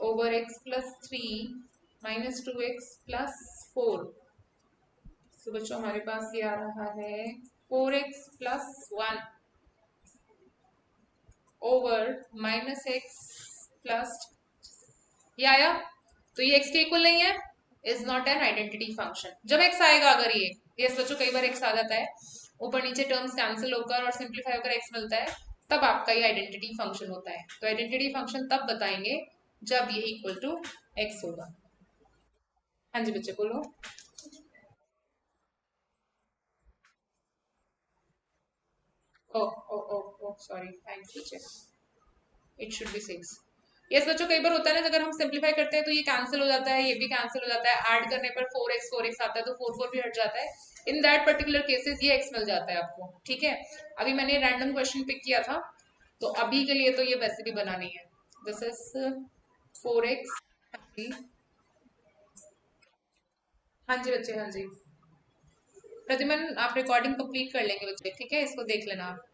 over x plus 3 minus 2x plus 4. तो बच्चों हमारे पास ये आ रहा है 4x plus 1 over minus x plus, ये आया. तो ये x के इक्वल नहीं है, is not an identity function. जब एक्स आएगा, अगर ये बच्चों कई बार एक्स आ जाता है, ऊपर नीचे टर्म्स कैंसिल होकर और सिंप्लीफाई होकर एक्स मिलता है, तब आपका ये आइडेंटिटी फंक्शन होता है। तो आइडेंटिटी फंक्शन तब बताएंगे जब ये इक्वल टू एक्स होगा। हाँ जी बच्चे बोलो। ओ ओ ओ ओ सॉरी, थैंक्स बच्चे, इट शुड बी 6। यस बच्चों, कई बार होता है ना, अगर हम सिंप्लीफाई करते हैं तो ये कैंसिल हो जाता है, ये भी कैंसिल हो जाता है, ऐड करने पर 4x आता है तो 4 भी हट जाता है। इन दैट पर्टिकुलर केसेस ये x मिल जाता है आपको, ठीक है। अभी मैंने रैंडम क्वेश्चन पिक किया था, तो अभी के लिए तो ये वैसे भी बना नहीं है। This is 4x। हाँ जी बच्चे, हाँ जी प्रतिमन, आप रिकॉर्डिंग कंप्लीट कर लेंगे बच्चे, ठीक है, इसको देख लेना आप।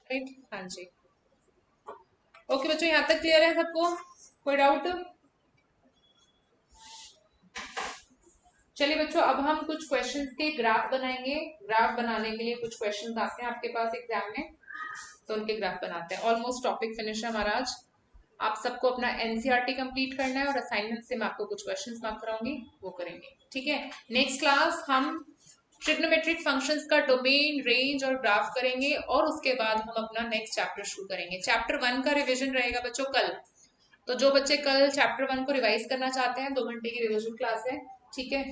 राइट, हाँ जी। ओके बच्चों, यहाँ तक क्लियर है सबको? कोई डाउट? चलिए बच्चों, अब हम कुछ क्वेश्चंस के ग्राफ बनाएंगे। ग्राफ बनाने के लिए कुछ क्वेश्चंस आते हैं आपके पास एग्जाम में, तो उनके ग्राफ बनाते हैं। ऑलमोस्ट टॉपिक फिनिश है हमारा आज। आप सबको अपना एनसीईआरटी कंप्लीट करना है और असाइनमेंट से मैं आपको कुछ क्वेश्चंस मार्क कराऊंगी, वो करेंगे, ठीक है। नेक्स्ट क्लास हम ट्रिग्नोमेट्रिक फंक्शंस का डोमेन, रेंज और ग्राफ करेंगे, और उसके बाद हम अपना नेक्स्ट चैप्टर शुरू करेंगे। चैप्टर 1 का रिविजन रहेगा बच्चों कल। तो जो बच्चे कल चैप्टर 1 को रिवाइज करना चाहते हैं, 2 घंटे की रिविजन क्लास है, ठीक है,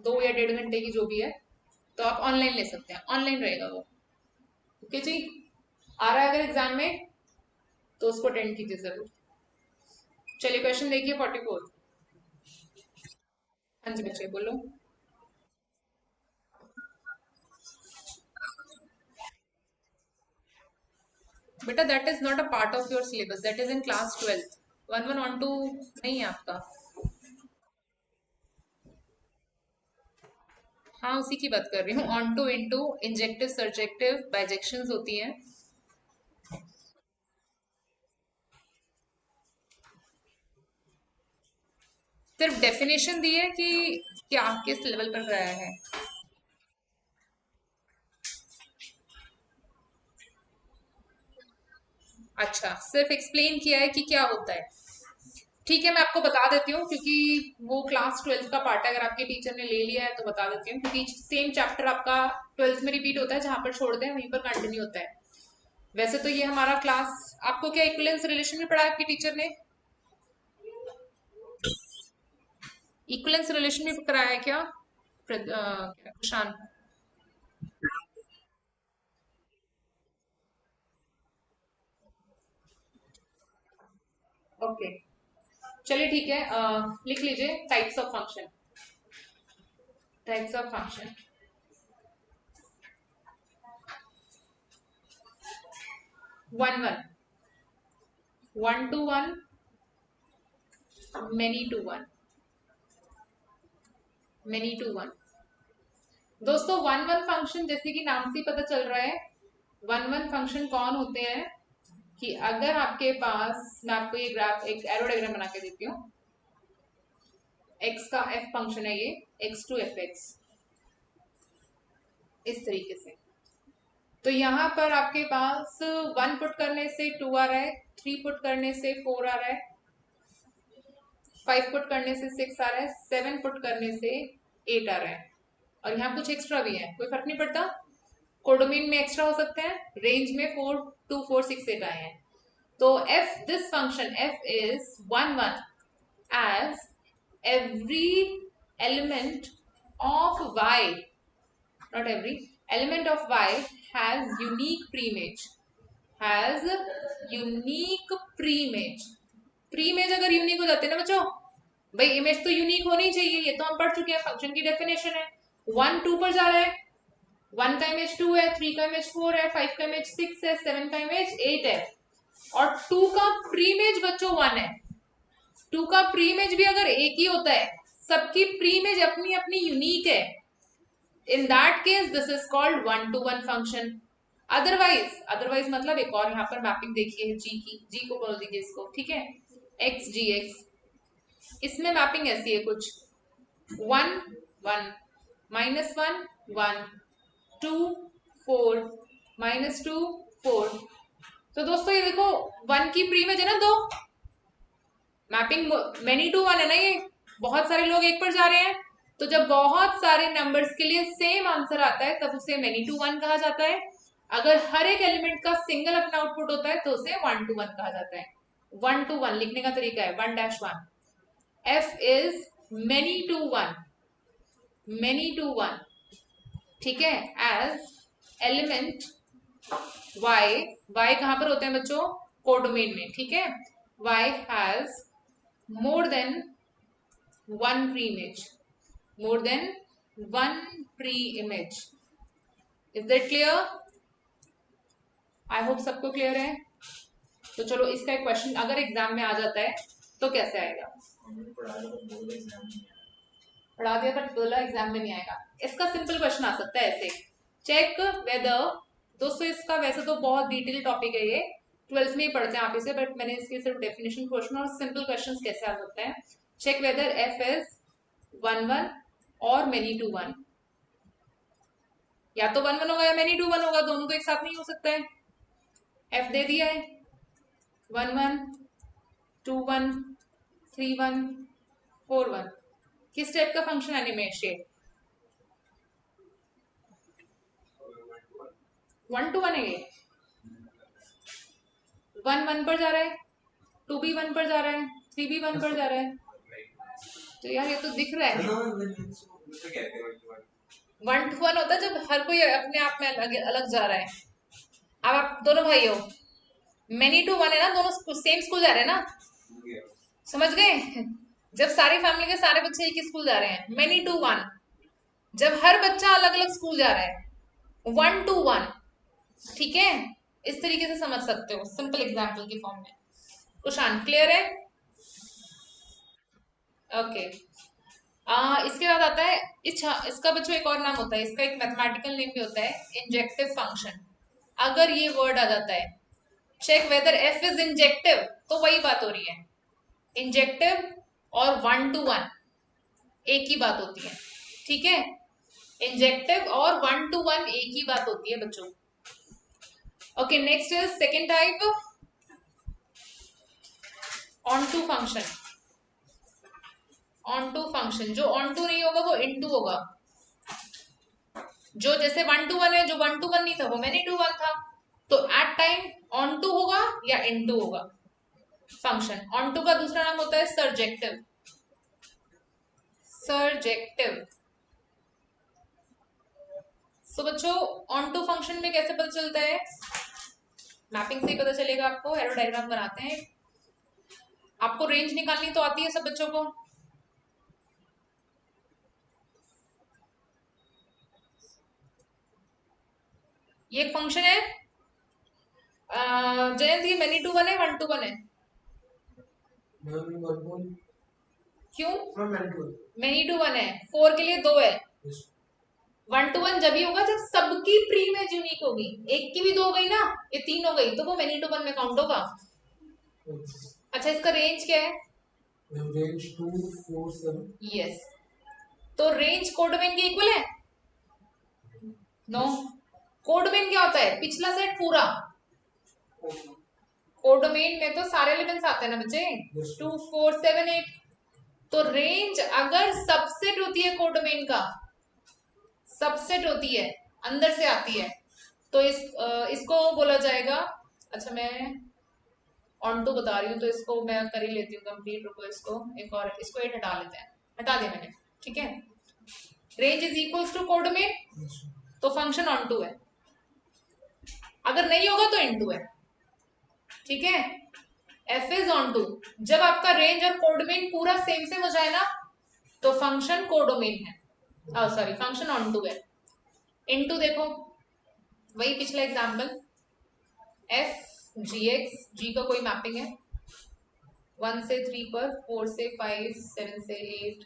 2 या 1.5 घंटे की जो भी है, तो आप ऑनलाइन ले सकते हैं, ऑनलाइन रहेगा वो। ओके जी, आ रहा है अगर एग्जाम में तो उसको अटेंड कीजिए जरूर। चलिए क्वेश्चन देखिए 44। हाँ जी बच्चे बोलो। बेटा that is not a part of your syllabus, that is in class 12th। 1 1 1 2 नहीं है आपका। हाँ उसी की बात कर रही हूँ, onto, into, injective, surjective, bijections होती हैं। सिर्फ डेफिनेशन दी है कि क्या किस लेवल पर कराया है? अच्छा, सिर्फ एक्सप्लेन किया है कि क्या होता है। ठीक है, मैं आपको बता देती हूँ, क्योंकि वो क्लास 12th का पार्ट है, अगर आपके टीचर ने ले लिया है तो बता देती हूँ, क्योंकि सेम चैप्टर आपका 12th में रिपीट होता है, जहां पर छोड़ते हैं वहीं पर कंटिन्यू होता है। वैसे तो ये हमारा क्लास, आपको क्या इक्विवेलेंस रिलेशन में पढ़ा है आपके टीचर ने? इक्विवेलेंस रिलेशन में कराया है क्या प्रशांत? ओके, चलिए ठीक है, लिख लीजिए types of function. Types of function, 1 1, 1 to 1, many to 1, many to 1। दोस्तों 1 1 फंक्शन, जैसे कि नाम से पता चल रहा है, 1 1 फंक्शन कौन होते हैं कि अगर आपके पास, मैं आपको ये ग्राफ, एक एरो डायग्राम बना के देती हूँ। एक्स का एफ फंक्शन है ये, एक्स टू एफ एक्स, इस तरीके से। तो यहाँ पर आपके पास 1 पुट करने से 2 आ रहा है, 3 पुट करने से 4 आ रहा है, 5 पुट करने से 6 आ रहा है, 7 पुट करने से 8 आ रहा है, और यहाँ कुछ एक्स्ट्रा भी है, कोई फर्क नहीं पड़ता। कोडोमेन में एक्स्ट्रा हो सकते हैं, रेंज में 4 2 4 6 8 आए हैं। तो f, this function f is 1 1 as every element of y, not every element of y has unique preimage, has unique preimage। प्रीइमेज अगर यूनिक हो जाते हैं ना बच्चों, भाई इमेज तो यूनिक होनी ही चाहिए, ये तो हम पढ़ चुके हैं, फंक्शन की डेफिनेशन है। 1 2 पर जा रहा है, 1 का इमेज 2 है, 3 का इमेज 4 है, 5 का इमेज 6 है, 7 का इमेज 8 है, और 2 का प्रीइमेज बच्चों 1 है। 2 का प्रीइमेज भी अगर एक ही होता है, सबकी प्रीइमेज अपनी अपनी यूनिक है, in that case this is called 1 to 1 function. Otherwise मतलब एक और यहाँ पर मैपिंग देखिए जी की, जी को बोल दीजिए इसको, ठीक है, एक्स जी एक्स, इसमें मैपिंग ऐसी है कुछ, 1 1, -1 1, 2 4, -2 4। तो दोस्तों ये देखो, 1 की प्रीइमेज है ना 2, मैपिंग मेनी टू 1 है ना ये, बहुत सारे लोग एक पर जा रहे हैं, तो जब बहुत सारे नंबर्स के लिए सेम आंसर आता है तब उसे मेनी टू वन कहा जाता है। अगर हर एक एलिमेंट का सिंगल अपना आउटपुट होता है तो उसे 1 to 1 कहा जाता है। 1 to 1 लिखने का तरीका है 1-1। F is many to 1, many to 1, ठीक है। एज एलिमेंट y कहां पर होते हैं बच्चों? कोडोमेन में, ठीक है। y has more than one pre image, more than one pre-image. Is that clear? I hope सबको क्लियर है। तो चलो इसका एक क्वेश्चन अगर एग्जाम में आ जाता है तो कैसे आएगा? पढ़ा दिया पर बोला एग्जाम में नहीं आएगा। इसका सिंपल क्वेश्चन आ सकता है ऐसे, चेक वेदर। दोस्तों इसका वैसे तो बहुत डिटेल टॉपिक है ये, 12th में ही पढ़ते हैं आप इसे, बट मैंने इसके सिर्फ डेफिनेशन क्वेश्चन और सिंपल क्वेश्चन कैसे आ सकते हैं। चेक वेदर एफ इज 1-1 और मेनी टू 1, या तो 1-1 होगा या मेनी टू 1 होगा, दोनों तो एक साथ नहीं हो सकता है। एफ दे दिया है 1-1, 2-1, 3-1, 4-1। किस टाइप का फंक्शन एनिमेशन? 1 to 1 है ये। 1-1 पर जा रहा है, 2 भी 1 पर जा रहा है, 3 भी 1 पर जा रहा है, तो यार ये तो दिख रहा है। 1 to 1 होता है जब हर कोई अपने आप में अलग अलग जा रहा है। अब आप दोनों भाई हो, मेनी टू 1 है ना, दोनों सेम स्कूल जा रहे हैं ना, समझ गए? जब सारी फैमिली के सारे बच्चे एक ही स्कूल जा रहे हैं। मेनी टू 1 जब हर बच्चा अलग अलग स्कूल जा रहा है। 1 to 1, ठीक है। इस तरीके से समझ सकते हो सिंपल एग्जाम्पल की फॉर्म में। कुशान क्लियर है? ओके। इसके बाद आता है इसका बच्चों एक और नाम होता है, इसका एक मैथमेटिकल नेम भी होता है इंजेक्टिव फंक्शन। अगर ये वर्ड आ जाता है check whether f is injective, तो वही बात हो रही है, इंजेक्टिव और 1 to 1 एक ही बात होती है, ठीक है। इंजेक्टिव और 1 to 1 एक ही बात होती है बच्चों। Okay, next is second type, onto function. Onto function, जो ऑन टू नहीं होगा वो इन टू होगा। जो जैसे 1 to 1 है, जो 1 to 1 नहीं था वो मेनी टू 1 था, तो एट टाइम ऑन टू होगा या इन टू होगा फंक्शन। ऑन टू का दूसरा नाम होता है सर्जेक्टिव। सर्जेक्टिव। सो बच्चों ऑन टू फंक्शन में कैसे पता चलता है? मैपिंग से ही पता चलेगा आपको। एरो डायग्राम बनाते हैं। आपको रेंज निकालनी तो आती है सब बच्चों को? ये एक फंक्शन है जयंत, ये मेनी टू 1 है 1 to 1 है? क्यों? मेनी टू 1 है, 4 के लिए 2 है। 1 to 1 जब ही होगा जब सबकी प्री इमेज यूनिक होगी। एक की भी 2 हो गई ना, ये 3 हो गई, तो वो मेनी टू 1 में काउंट होगा। अच्छा, इसका रेंज क्या है? रेंज 2, 4, 7। यस, तो रेंज कोडोमेन के इक्वल है? नो। कोडोमेन क्या होता है? पिछला सेट पूरा। कोडोमेन में तो सारे एलिमेंट्स आते हैं ना बच्चे, 2, 4, 7, 8। तो रेंज अगर सबसेट होती है कोडोमेन का, सबसेट होती है, अंदर से आती है, तो इसको बोला जाएगा। अच्छा, मैं ऑन टू बता रही हूँ तो इसको मैं कर ही लेती हूँ कंप्लीट। रुको, इसको एक और, इसको 8 हटा लेते हैं, हटा दिया मैंने, ठीक है। Range is equals to codomain, तो फंक्शन ऑन टू है। अगर नहीं होगा तो इन टू है, ठीक है। एफ इज ऑन टू, जब आपका रेंज और कोडोमेन पूरा सेम सेम हो जाए ना, तो फंक्शन कोडोमेन है, सॉरी फंक्शन ऑन टू है। इन टू देखो, वही पिछला एग्जाम्पल, एफ जी एक्स, जी का कोई मैपिंग है 1 से 3 पर, 4 से 5, 7 से 8,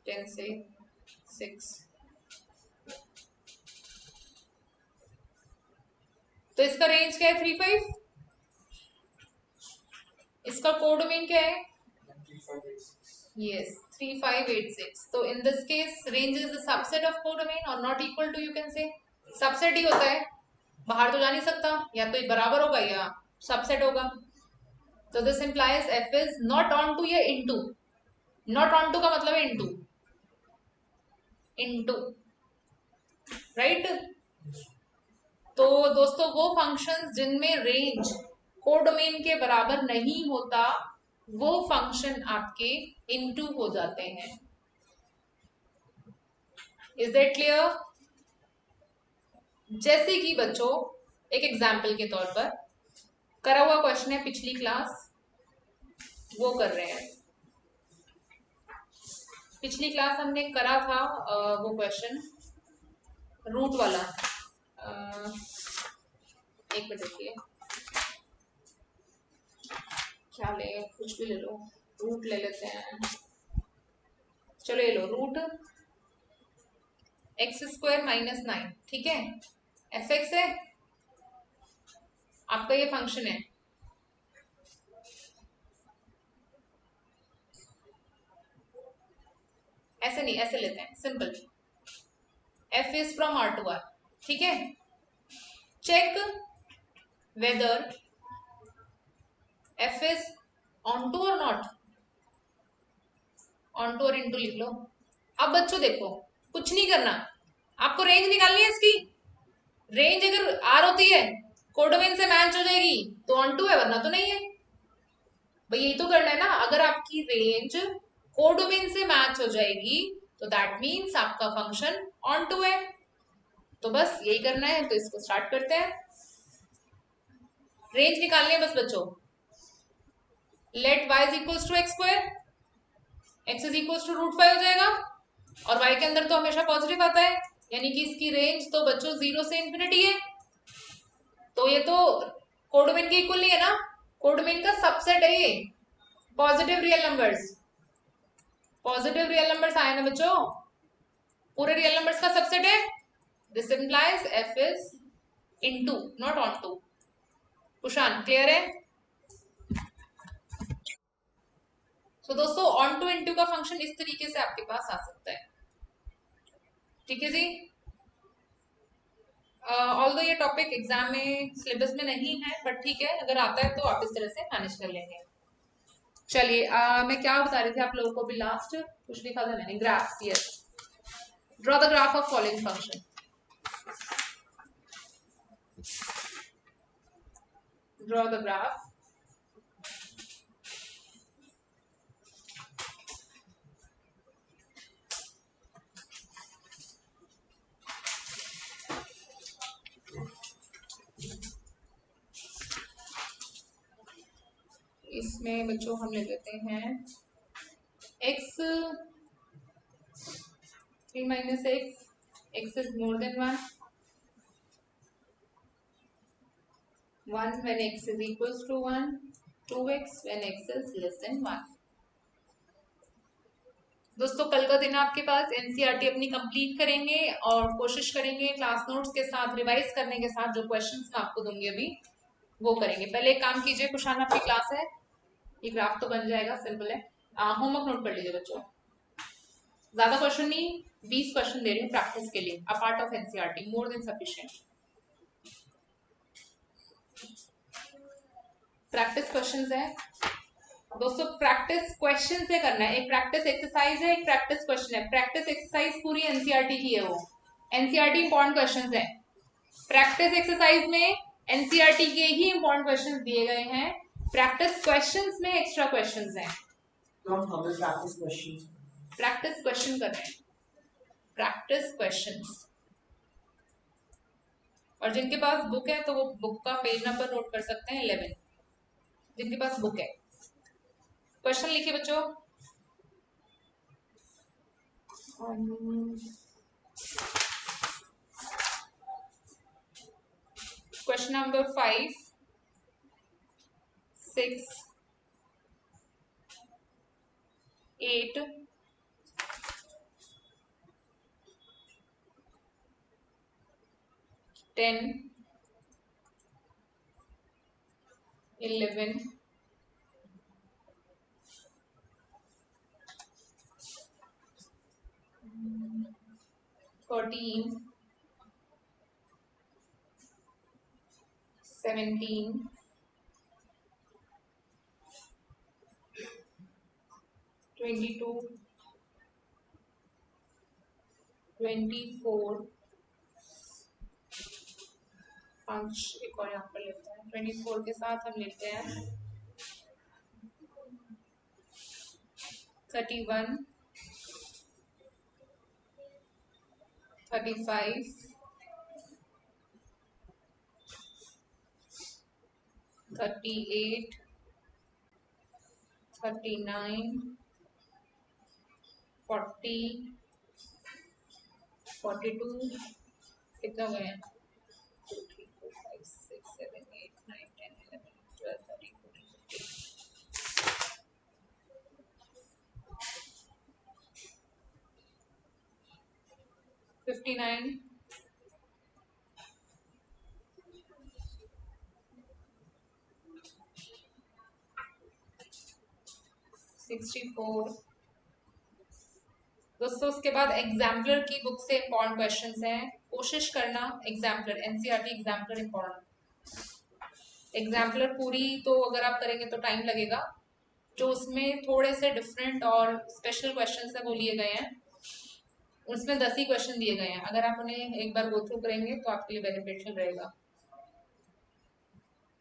10 से 6। तो इसका रेंज क्या है? 3, 5। इसका कोडोमेन क्या है? यस, 3, 5, 8, 6। तो in this case range is the subset of codomain और not equal to, you can say subset ही होता है, बाहर तो जा नहीं सकता, या तो बराबर होगा या सबसेट होगा। तो this implies f is not onto या into. Not onto का मतलब है इनटू, इनटू, राइट। तो दोस्तों वो फंक्शंस जिनमें रेंज कोडोमेन के बराबर नहीं होता वो फंक्शन आपके इनटू हो जाते हैं। Is that clear? जैसे कि बच्चों एक एग्जाम्पल के तौर पर करा हुआ क्वेश्चन है पिछली क्लास, वो कर रहे हैं। पिछली क्लास हमने करा था वो क्वेश्चन रूट वाला। एक मिनट देखिए, क्या ले, कुछ भी ले लो, रूट ले लेते हैं। चलो ये लो, रूट x² - 9, ठीक है। एफ एक्स है आपका, ये फंक्शन है। ऐसे नहीं, ऐसे लेते हैं सिंपल, f इज फ्रॉम R to R, ठीक है। चेक वेदर f इज ऑन टू और नॉट, ऑन टू और इनटू लिख लो। अब बच्चों देखो, कुछ नहीं करना, आपको रेंज निकालनी है इसकी। रेंज अगर R होती है, कोडोमेन से मैच हो जाएगी तो ऑन टू है, वरना तो नहीं है। भाई यही तो करना है ना, अगर आपकी रेंज कोडोमेन से मैच हो जाएगी तो दैट मीन्स आपका फंक्शन ऑन टू है। तो बस यही करना है, तो इसको स्टार्ट करते हैं। रेंज निकालनी है बस बच्चों। Let y is equal to x², x is equal to √5 हो जाएगा, और y के अंदर तो हमेशा पॉजिटिव आता है, यानी कि इसकी रेंज तो बच्चों 0 से इंफिनिटी है। तो ये तो कोडोमेन के इक्वल नहीं है ना, कोडोमेन का सबसेट है ये, positive real numbers. Positive real numbers आए ना बच्चों, पूरे रियल नंबर्स का सबसेट है। This implies f is into not onto. कुशान क्लियर है? तो दोस्तों ऑन टू इनटू का फंक्शन इस तरीके से आपके पास आ सकता है, ठीक है जी। ऑल्दो ये टॉपिक एग्जाम में सिलेबस में नहीं है, बट ठीक है, अगर आता है तो आप इस तरह से मैनेज कर लेंगे। चलिए मैं क्या बता रही थी आप लोगों को भी, लास्ट कुछ लिखा था मैंने, graph. Yes, draw the graph of following function. Draw the graph इसमें बच्चों हम ले लेते हैं x3 - x is more than 1, 1 when x is equals to 1, 2x when x is less than 1। दोस्तों कल का दिन आपके पास एनसीईआरटी अपनी कंप्लीट करेंगे और कोशिश करेंगे क्लास नोट्स के साथ रिवाइज करने के साथ जो क्वेश्चंस मैं आपको दूंगी अभी वो करेंगे। पहले एक काम कीजिए, कुशान आपकी क्लास है, ये ग्राफ तो बन जाएगा, सिंपल है। होमवर्क नोट कर लीजिए बच्चों, ज्यादा क्वेश्चन नहीं, 20 क्वेश्चन दे रही हूँ प्रैक्टिस के लिए, a part of NCERT, more than sufficient. Practice questions है दोस्तों, प्रैक्टिस क्वेश्चन से करना है, एक प्रैक्टिस एक्सरसाइज है, एक प्रैक्टिस क्वेश्चन है। प्रैक्टिस एक्सरसाइज पूरी एनसीईआरटी की है, वो एनसीईआरटी इंपॉर्टेंट क्वेश्चंस है। प्रैक्टिस एक्सरसाइज में एनसीईआरटी के ही इंपॉर्टेंट क्वेश्चंस दिए गए हैं, प्रैक्टिस क्वेश्चंस में एक्स्ट्रा क्वेश्चंस हैं। तो हम हमें प्रैक्टिस क्वेश्चन प्रैक्टिस क्वेश्चन कर रहे हैं, प्रैक्टिस क्वेश्चंस। और जिनके पास बुक है तो वो बुक का पेज नंबर नोट कर सकते हैं, 11, जिनके पास बुक है। क्वेश्चन लिखिए बच्चों। क्वेश्चन नंबर 5, 6, 8, 10, 11, 13, 17, 22, 24, 5 एक और यहाँ पर लेते हैं। 24 के साथ हम लेते हैं 31, 35, 38, 39, 40, 42, कितना गए हैं 2, 3, 4, 5, 6, 7, 8, 9, 10, 11, 12, 13, 14, 15, 59, 64। दोस्तों उसके बाद एग्जाम्पलर की बुक से इम्पोर्टेंट क्वेश्चंस हैं, कोशिश करना exemplar NCERT exemplar important. Exemplar पूरी तो अगर आप करेंगे तो टाइम लगेगा, जो उसमें थोड़े से डिफरेंट और स्पेशल क्वेश्चंस है वो लिए गए हैं, उसमें 10 ही क्वेश्चन दिए गए हैं। अगर आप उन्हें एक बार गो थ्रू करेंगे तो आपके लिए बेनिफिशियल रहेगा।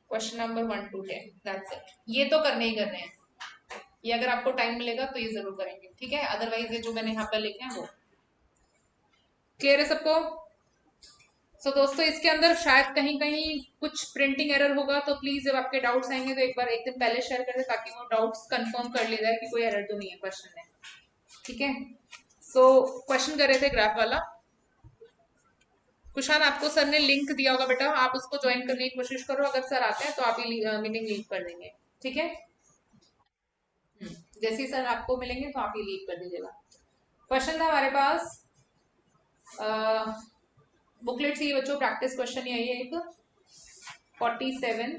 Question number 1 to 10, that's it. ये तो करने ही करने हैं, ये अगर आपको टाइम मिलेगा तो ये जरूर करेंगे, ठीक है। अदरवाइज ये जो मैंने यहाँ पर लिखे हैं वो क्लियर है सबको। सो दोस्तों इसके अंदर शायद कहीं कहीं कुछ प्रिंटिंग एरर होगा, तो प्लीज जब आपके डाउट्स आएंगे तो एक बार एक दिन पहले शेयर कर दे, ताकि वो डाउट्स कंफर्म कर लिया जाए कि कोई एरर तो नहीं है क्वेश्चन में, ठीक है। सो क्वेश्चन कर रहे थे ग्राफ वाला। कुशान आपको सर ने लिंक दिया होगा बेटा, आप उसको ज्वाइन करने की कोशिश करो, अगर सर आते हैं तो आप ही मीटिंग लीव कर देंगे, ठीक है। जैसे ही सर आपको मिलेंगे तो आप ही लीव कर दीजिएगा। क्वेश्चन था हमारे पास बुकलेट से, ये बच्चों प्रैक्टिस क्वेश्चन ही आई है एक 47,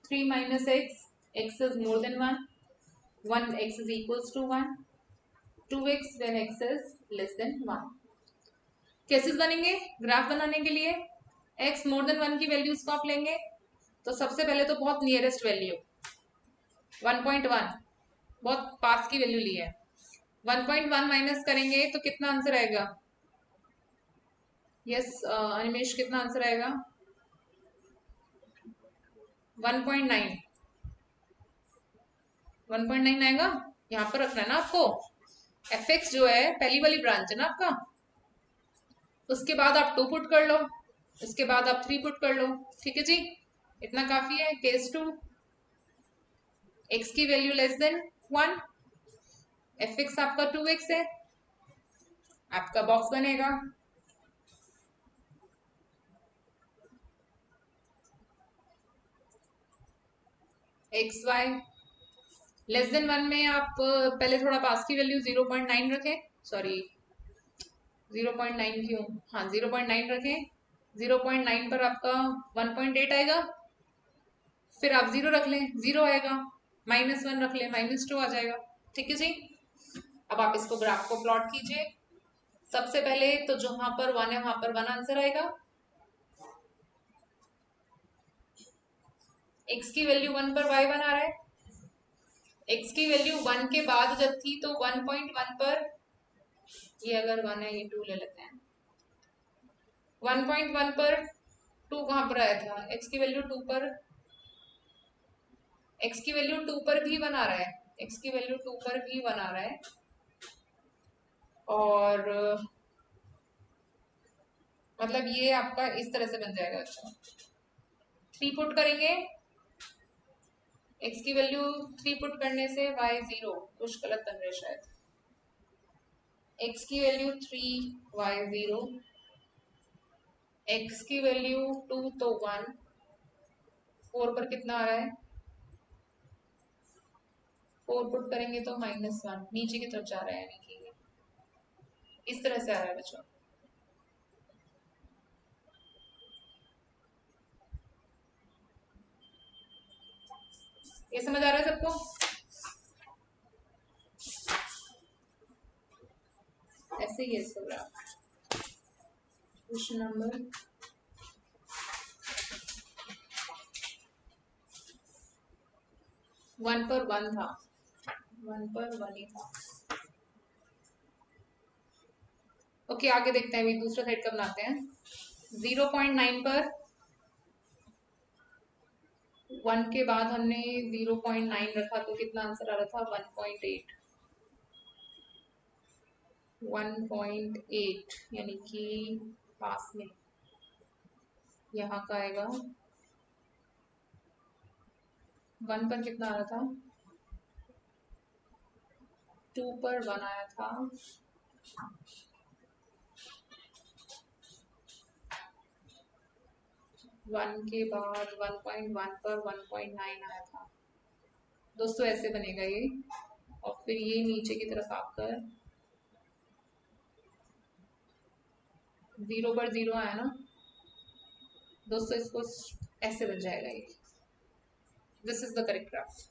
3 minus x, x is more than 1, 1x is equals to 1, 2x when x is less than 1। Cases बनेंगे ग्राफ बनाने के लिए। x मोर देन 1 की वैल्यूज को आप लेंगे, तो सबसे पहले तो बहुत नियरेस्ट वैल्यू 1.1, बहुत पास की वैल्यू ली है। 1.1 माइनस करेंगे तो कितना आंसर आएगा? यस अनिमेश, कितना आंसर आएगा? 1.9, 1.9 आएगा। यहाँ पर रखना है ना आपको, fx जो है पहली वाली ब्रांच है ना आपका, उसके बाद आप 2 पुट कर लो, उसके बाद आप 3 पुट कर लो, ठीक है जी, इतना काफी है। केस 2, x की वैल्यू लेस देन 1, fx आपका 2x है, आपका बॉक्स बनेगा। एक्स वाई लेस देन 1 में आप पहले थोड़ा पास की वैल्यू 0.9 रखें, सॉरी 0.9 क्यों, हाँ 0.9 रखें। 0.9 पर आपका 1.8 आएगा, फिर आप 0 रख लें, 0 आएगा, -1 रख लें, -2 आ जाएगा, ठीक है जी। अब आप इसको ग्राफ को प्लॉट कीजिए। सबसे पहले तो जहां पर 1 है वहां पर 1 आंसर आएगा, x की वैल्यू 1 पर y बना रहा है, x की वैल्यू 1 के बाद जब थी तो 1.1 पर, ये अगर 1 है ये 2 ले लेते हैं, 1.1 पर 2 कहां पर आया था? x की वैल्यू 2 पर, x की वैल्यू 2 पर भी बना रहा है, x की वैल्यू 2 पर भी बना रहा है, और मतलब ये आपका इस तरह से बन जाएगा। अच्छा 3 पुट करेंगे, x की वैल्यू 3 पुट करने से y 0, कुछ गलत बन रहा है शायद, x की वैल्यू 3, y 0, x की वैल्यू 2 तो 1, 4 पर कितना आ रहा है? 4 पुट करेंगे तो -1, नीचे की तरफ जा रहा है, यानी कि इस तरह से आ रहा है बच्चों। ये समझ आ रहा है सबको? ऐसे ही है इसका ग्राफ। क्वेश्चन नंबर 1 पर 1 था, 1 पर 1 ही था। ओके आगे देखते हैं, अभी दूसरा साइड का बनाते हैं। 0.9 पर 1 के बाद हमने 0.9 रखा तो कितना आंसर आ रहा था? 1.8। 1.8 यानी कि पास में यहाँ का आएगा 1 पर कितना आ रहा था? 2 पर 1 आया था। वन के बाद 1.1 पर 1.9 आया था। दोस्तों ऐसे बनेगा ये, और फिर ये नीचे की तरफ आकर 0 पर 0 आया ना दोस्तों, इसको ऐसे बन जाएगा ये। This is the correct graph.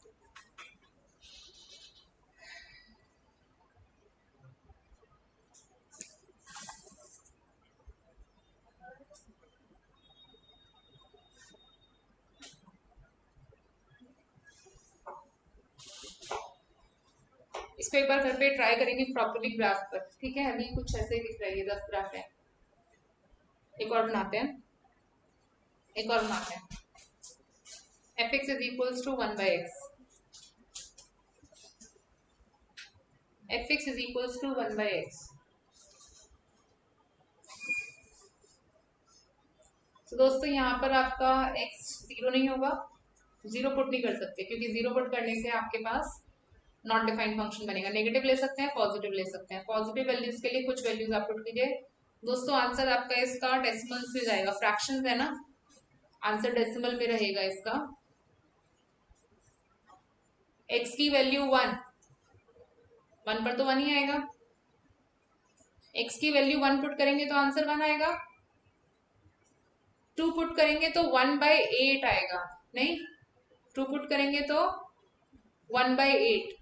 इसको एक बार घर पे ट्राई करेंगे प्रॉपर्ली ग्राफ पर, ठीक है? अभी कुछ ऐसे ही दिख रहा है, ये 10 ग्राफ है। एक और बनाते हैं, एक और बनाते हैं। fx is equals to 1 by x। fx is equals to 1 by x। तो दोस्तों यहाँ पर आपका x 0 नहीं होगा, 0 पुट नहीं कर सकते, क्योंकि 0 पुट करने से आपके पास नॉट डिफाइंड फंक्शन बनेगा। नेगेटिव ले सकते हैं, पॉजिटिव ले सकते हैं। पॉजिटिव वैल्यूज के लिए कुछ वैल्यूज आप पुट कीजिए। दोस्तों आंसर आपका इसका डेसिमल से जाएगा, फ्रैक्शन है ना, आंसर डेसिमल में रहेगा इसका। x की वैल्यू 1 पर तो 1 ही आएगा। x की वैल्यू 1 पुट करेंगे तो आंसर 1 आएगा। 2 पुट करेंगे तो 1/8 आएगा। नहीं, 2 पुट करेंगे तो 1/8।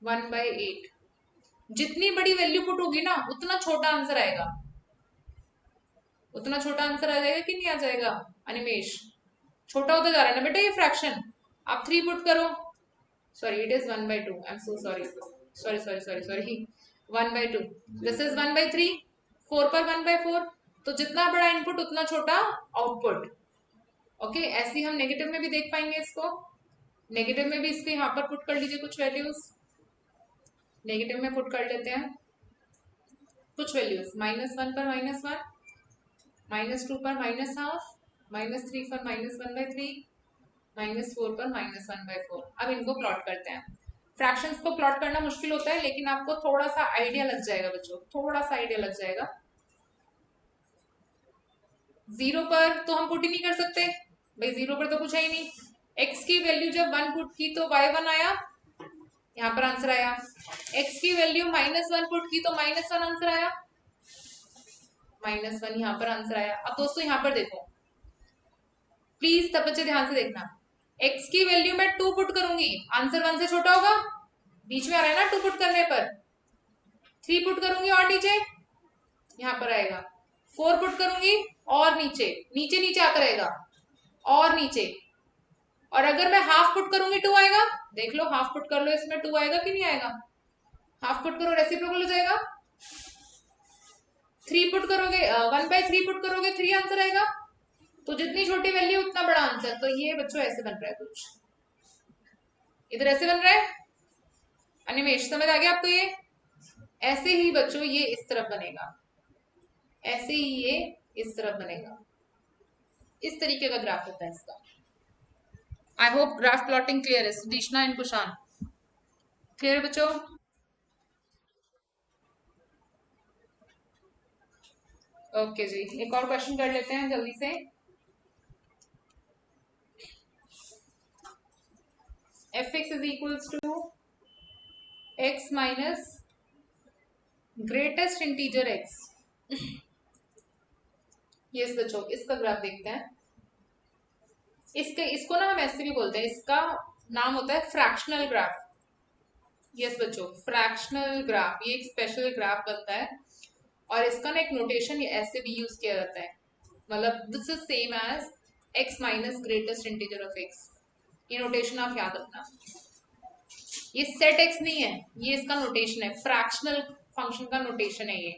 1/8 जितनी बड़ी वैल्यू पुट होगी ना उतना छोटा आंसर आएगा। उतना छोटा आंसर आ जाएगा कि नहीं आ जाएगा अनिमेश? छोटा होता जा रहा है ना बेटा ये फ्रैक्शन। आप 3 पुट करो, sorry it is 1/2, I am so sorry, sorry sorry sorry sorry, 1/2, this is 1/3। 4 पर 1/4, तो जितना बड़ा इनपुट उतना छोटा आउटपुट। ओके, ऐसे ही हम नेगेटिव में भी देख पाएंगे इसको। नेगेटिव में भी इसके यहाँ पर पुट कर लीजिए कुछ वैल्यूज। नेगेटिव में पुट कर लेते हैं कुछ वैल्यूज। -1 पर -1, -2 पर -12, -3 पर -1/3, -4 पर -1/4। अब इनको प्लॉट करते हैं। फ्रैक्शंस को प्लॉट करना मुश्किल होता है, लेकिन आपको थोड़ा सा आइडिया लग जाएगा बच्चों, थोड़ा सा आइडिया लग जाएगा। 0 पर तो हम पुट ही नहीं कर सकते भाई, 0 पर तो कुछ है ही नहीं। x की वैल्यू जब 1 पुट की तो y1 आया, यहाँ पर आंसर आया। x की वैल्यू -1 पुट की तो -1 आंसर आया, -1 यहाँ पर आंसर आया। अब दोस्तों यहाँ पर देखो प्लीज, सब बच्चे ध्यान से देखना। x की वैल्यू मैं 2 पुट करूंगी, आंसर 1 से छोटा होगा, बीच में आ रहा है ना 2 पुट करने पर। 3 पुट करूंगी और नीचे यहाँ पर आएगा। 4 पुट करूंगी और नीचे नीचे नीचे आता रहेगा और नीचे। और अगर मैं हाफ पुट करूंगी 2 आएगा। देख लो, हाफ पुट कर लो, इसमें 2 आएगा कि नहीं आएगा? हाफ पुट करो, रेसिप्रोकल हो जाएगा। 3 पुट करोगे, 1/3 पुट करोगे 3 आंसर आएगा। तो जितनी छोटी वैल्यू उतना बड़ा आंसर। तो ये बच्चों ऐसे बन रहा है कुछ, इधर ऐसे बन रहा है। अनिमेश समझ आ गया आपको? ये ऐसे ही बच्चों ये इस तरफ बनेगा, ऐसे ही ये इस तरफ बनेगा। इस तरीके का ग्राफ होता है इसका। I hope graph plotting clear है। सुदीशना एंड कुशान, क्लियर है बच्चों? ओके जी, एक और क्वेश्चन कर लेते हैं जल्दी से। fx is equals to x minus greatest integer x। Yes बच्चों, इसका ग्राफ देखते हैं। इसको ना हम ऐसे भी बोलते हैं, इसका नाम होता है फ्रैक्शनल ग्राफ। यस बच्चों, फ्रैक्शनल ग्राफ, ये एक स्पेशल ग्राफ बनता है, और इसका ना एक नोटेशन ऐसे भी यूज किया जाता है, मतलब this is same as x minus greatest integer of x। ये नोटेशन आप याद रखना। ये सेट x नहीं है, ये इसका नोटेशन है, फ्रैक्शनल फंक्शन का नोटेशन है ये।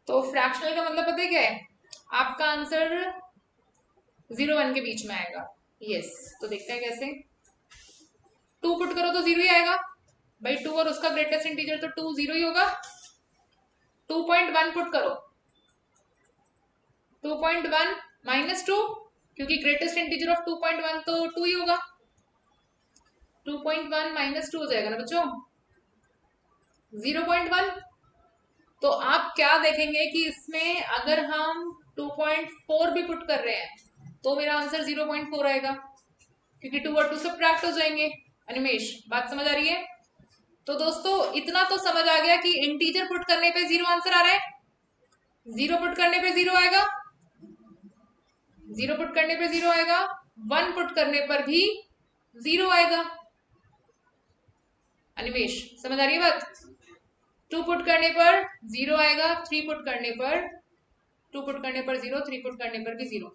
तो फ्रैक्शनल का मतलब पता है क्या है? आपका आंसर 0-1 के बीच में आएगा। यस, तो देखते हैं कैसे। 2 पुट करो तो 0 ही आएगा भाई, 2 और उसका ग्रेटेस्ट इंटीजर तो 2, 0 ही होगा। 2.1 पुट करो, 2.1 -2, क्योंकि ग्रेटेस्ट इंटीजर ऑफ 2.1 तो 2 ही होगा। 2.1 -2 हो जाएगा ना बच्चों, 0.1। तो आप क्या देखेंगे कि इसमें अगर हम 2.4 भी पुट कर रहे हैं तो मेरा आंसर 0.4 आएगा, क्योंकि 2 और 2 सब्ट्रैक्ट हो जाएंगे। अनिमेश, बात समझ आ रही है? तो दोस्तों इतना तो समझ आ गया कि इंटीजर पुट करने पे 0 आंसर आ रहा है, 0 पुट करने पे 0 आएगा, 0 पुट करने पे 0 आएगा, 1 पुट करने पर भी 0 आएगा। अनिमेश, समझ आ रही है बात? 2 पुट करने पर 0 आएगा, 3 पुट करने पर 2 पुट करने पर 0, 3 पुट करने पर भी 0।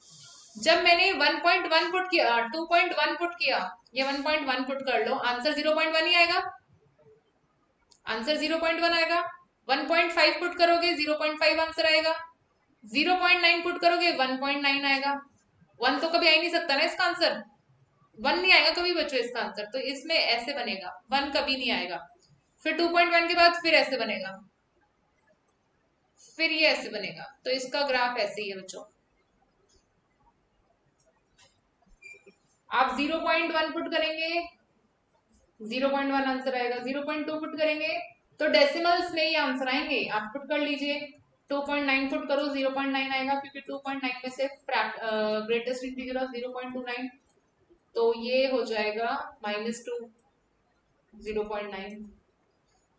जब मैंने 1.1 पुट किया, 2.1 पुट किया, ये 1.1 पुट कर लो, आंसर 0.1 ही आएगा, आंसर 0.1 आएगा। 1.5 पुट करोगे 0.5 आंसर आएगा, 0.9 पुट करोगे 1.9 आएगा। 1 तो कभी आ ही नहीं सकता ना इसका आंसर, 1 नहीं आएगा कभी बच्चों इसका आंसर, तो इसमें ऐसे बनेगा, 1 कभी नहीं आएगा। फिर 2.1 के बाद फिर ऐसे बनेगा, फिर ये ऐसे बनेगा, तो इसका ग्राफ ऐसे ही है बच्चों। आप 0.1 पुट करेंगे 0.1 आंसर आएगा, 0.2 पुट करेंगे तो डेसिमल्स में ही आंसर आएंगे। आप पुट कर लीजिए, 2.9 पुट करो 0.9 आएगा, क्योंकि 2.9 में से ग्रेटेस्ट इंटीजर ऑफ 0.29, तो ये हो जाएगा -2, 0.9।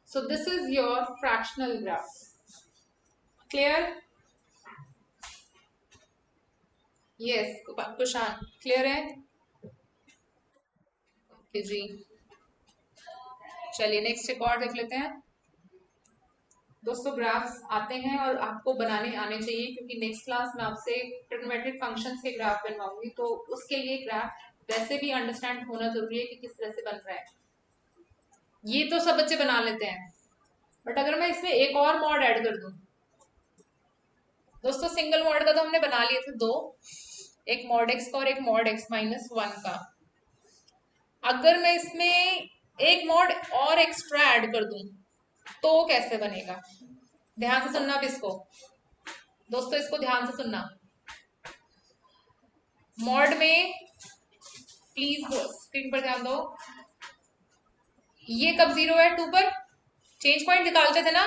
सो this is your fractional graph. Clear? Yes Kushan, clear है? ओके जी, चलिए नेक्स्ट एक और देख लेते हैं। दोस्तों ग्राफ्स आते हैं और आपको बनाने आने चाहिए, क्योंकि नेक्स्ट क्लास में आपसे ट्रिग्नोमेट्रिक फंक्शंस के ग्राफ बनवाऊंगी, तो उसके लिए ग्राफ वैसे भी अंडरस्टैंड होना जरूरी है कि किस तरह से बन रहा है। ये तो सब बच्चे बना लेते हैं, बट अगर मैं इसमें एक और मॉड ऐड कर दूं, दोस्तों सिंगल मॉड का तो हमने बना लिए थे 2, एक मॉड एक्स का और एक मॉड x -1 का। अगर मैं इसमें एक मॉड और एक्स्ट्रा ऐड कर दूं तो कैसे बनेगा? ध्यान से सुनना अब इसको, दोस्तों इसको ध्यान से सुनना। मॉड में प्लीज स्क्रीन पर ध्यान दो, ये कब 0 है 2 पर, चेंज पॉइंट निकालते थे ना,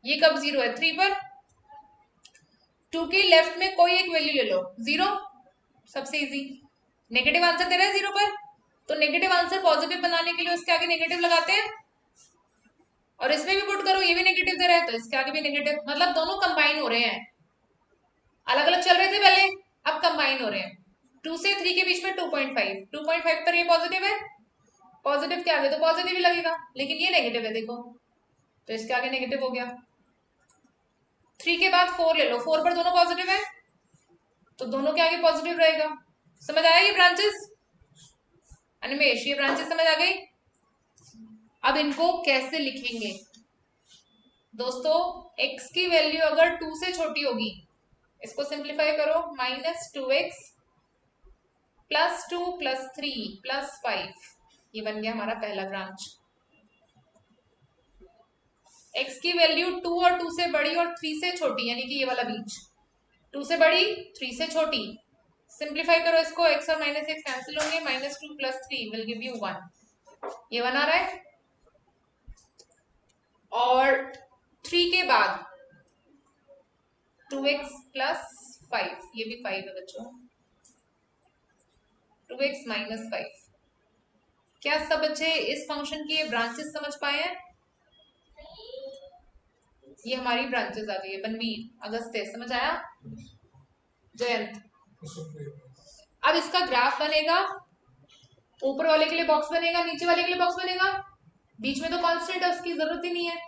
ये कब 0 है 3 पर। 2 के लेफ्ट में कोई एक वैल्यू ले लो, 0, सबसे इजी। नेगेटिव आंसर दे रहा है 0 पर, तो नेगेटिव आंसर पॉजिटिव बनाने के लिए उसके आगे नेगेटिव लगाते हैं, और इसमें भी पुट करो ये भी नेगेटिव दे रहा है तो इसके आगे भी नेगेटिव, मतलब दोनों कंबाइन हो रहे हैं। अलग अलग चल रहे थे पहले, अब कंबाइन हो रहे हैं। 2 से 3 के बीच में 2.5, 2.5 पर ये पॉजिटिव है, पॉजिटिव के आगे तो पॉजिटिव ही लगेगा, लेकिन ये नेगेटिव है देखो, तो इसके आगे नेगेटिव हो गया। 3 के बाद 4 ले लो, 4 पर दोनों पॉजिटिव है, तो दोनों के आगे पॉजिटिव रहेगा। समझ आया ये ब्रांचेस? अनिमेश, ये ब्रांचेस समझ आ गई? अब इनको कैसे लिखेंगे दोस्तों? x की वैल्यू अगर 2 से छोटी होगी, इसको सिंप्लीफाई करो, -2x +2 +3 +5, ये बन गया हमारा पहला ब्रांच। x की वैल्यू 2 और 2 से बड़ी और 3 से छोटी, यानी कि ये वाला बीच, 2 से बड़ी 3 से छोटी, सिंप्लीफाई करो इसको, x और -x कैंसिल होंगे, -2 +3 विल गिव यू 1, ये 1 आ रहा है। और 3 के बाद 2x +5, ये भी 5 है बच्चों, 2x -5। क्या सब बच्चे इस फंक्शन की ब्रांचेस समझ पाए हैं? ये हमारी ब्रांचेस आ गई है। बनवीर, अगस्त्य, समझ आया? जयंत, अब इसका ग्राफ बनेगा, ऊपर वाले के लिए बॉक्स बनेगा, नीचे वाले के लिए बॉक्स बनेगा, बीच में तो कांस्टेंट है उसकी जरूरत ही नहीं है।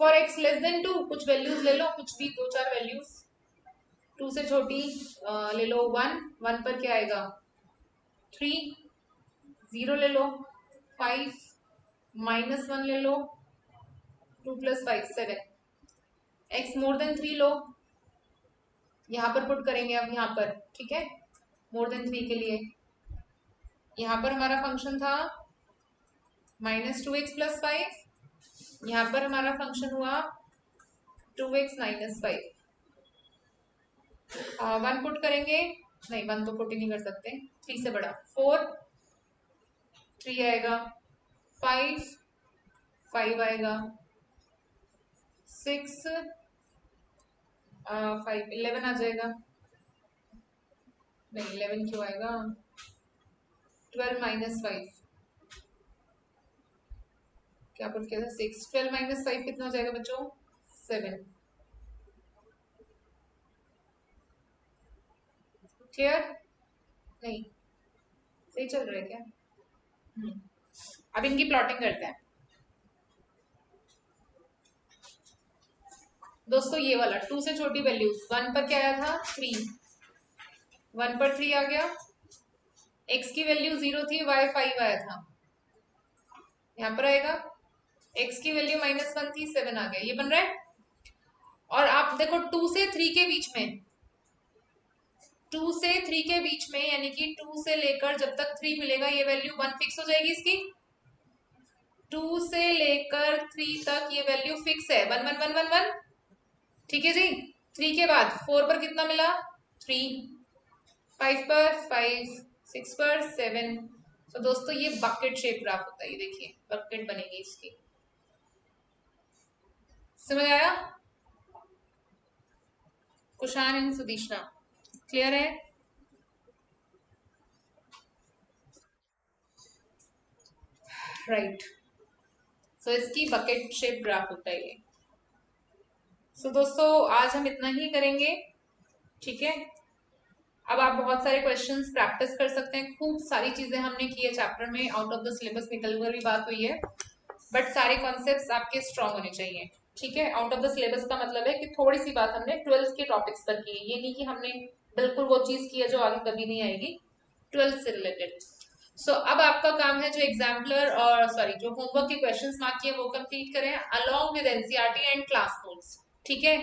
फॉर x <2 कुछ वैल्यूज ले लो, कुछ भी 2-4 वैल्यूज, 2 से छोटी ले लो 1, 1 पर क्या आएगा 3, 0 ले लो 5, -1 ले लो, 2 + 5 7, x मोर देन 3 लो, यहाँ पर पुट करेंगे अब यहाँ पर, ठीक है, मोर देन 3 के लिए यहाँ पर हमारा फंक्शन था -2x + 5, यहाँ पर हमारा फंक्शन हुआ 2x - 5। 1 पुट करेंगे, नहीं 1 तो पुट ही नहीं कर सकते, 3 से बड़ा 4, 3 आएगा, 5 5 आएगा, 6 5 11 आ जाएगा, नहीं 11 क्यों आएगा, 12 - 5 क्या पुट किया था, 6 12 - 5 कितना हो जाएगा बच्चों, 7। क्लियर, नहीं सही चल रहा है क्या? अब इनकी प्लॉटिंग करते हैं दोस्तों। ये वाला 2 से छोटी वैल्यूज, 1 पर क्या आया था 3, 1 पर 3 आ गया, x की वैल्यू 0 थी, y 5 आया था, यहाँ पर आएगा, x की वैल्यू -1 थी, 7 आ गया, ये बन रहा है। और आप देखो 2 से 3 के बीच में, 2 से 3 के बीच में, यानी कि 2 से लेकर जब तक 3 मिलेगा ये वैल्यू 1 फिक्स हो जाएगी इसकी, 2 से लेकर 3 तक ये वैल्यू फिक्स है, 1 1 1 1 1, ठीक है जी। 3 के बाद 4 पर कितना मिला 3, 5 पर 5, 6 पर 7। तो दोस्तों ये बकेट शेप ग्राफ होता है, ये देखिए बकेट बनेगी इसकी, समझ आया? कुशान एंड सुदीशना क्लियर है? राइट, सो इसकी बकेट शेप ग्राफ होता है ये। सो दोस्तों आज हम इतना ही करेंगे, ठीक है। अब आप बहुत सारे क्वेश्चंस प्रैक्टिस कर सकते हैं, खूब सारी चीजें हमने की है चैप्टर में, आउट ऑफ द सिलेबस निकल कर भी बात हुई है, बट सारे कॉन्सेप्ट्स आपके स्ट्रांग होने चाहिए, ठीक है। आउट ऑफ द सिलेबस का मतलब है कि थोड़ी सी बात हमने 12th के टॉपिक्स पर की है, ये नहीं कि हमने बिल्कुल वो चीज की है जो आगे कभी नहीं आएगी 12th से रिलेटेड। सो अब आपका काम है जो एग्जाम्पलर और सॉरी जो होमवर्क के क्वेश्चंस मार्क किए वो कंप्लीट करें along with NCERT and class notes, ठीक है।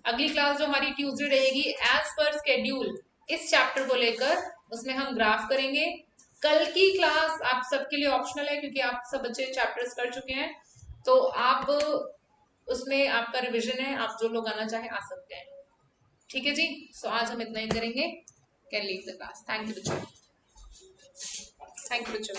अगली क्लास जो हमारी ट्यूसडे रहेगी एज पर स्केड्यूल इस चैप्टर को लेकर, उसमें हम ग्राफ करेंगे। कल की क्लास आप सबके लिए ऑप्शनल है क्योंकि आप सब बच्चे चैप्टर्स कर चुके हैं, तो आप उसमें आपका रिवीजन है, आप जो लोग आना चाहे आ सकते हैं, ठीक है जी। सो आज हम इतना ही करेंगे, can leave the class. Thank you बच्चों, थैंक यू बच्चों।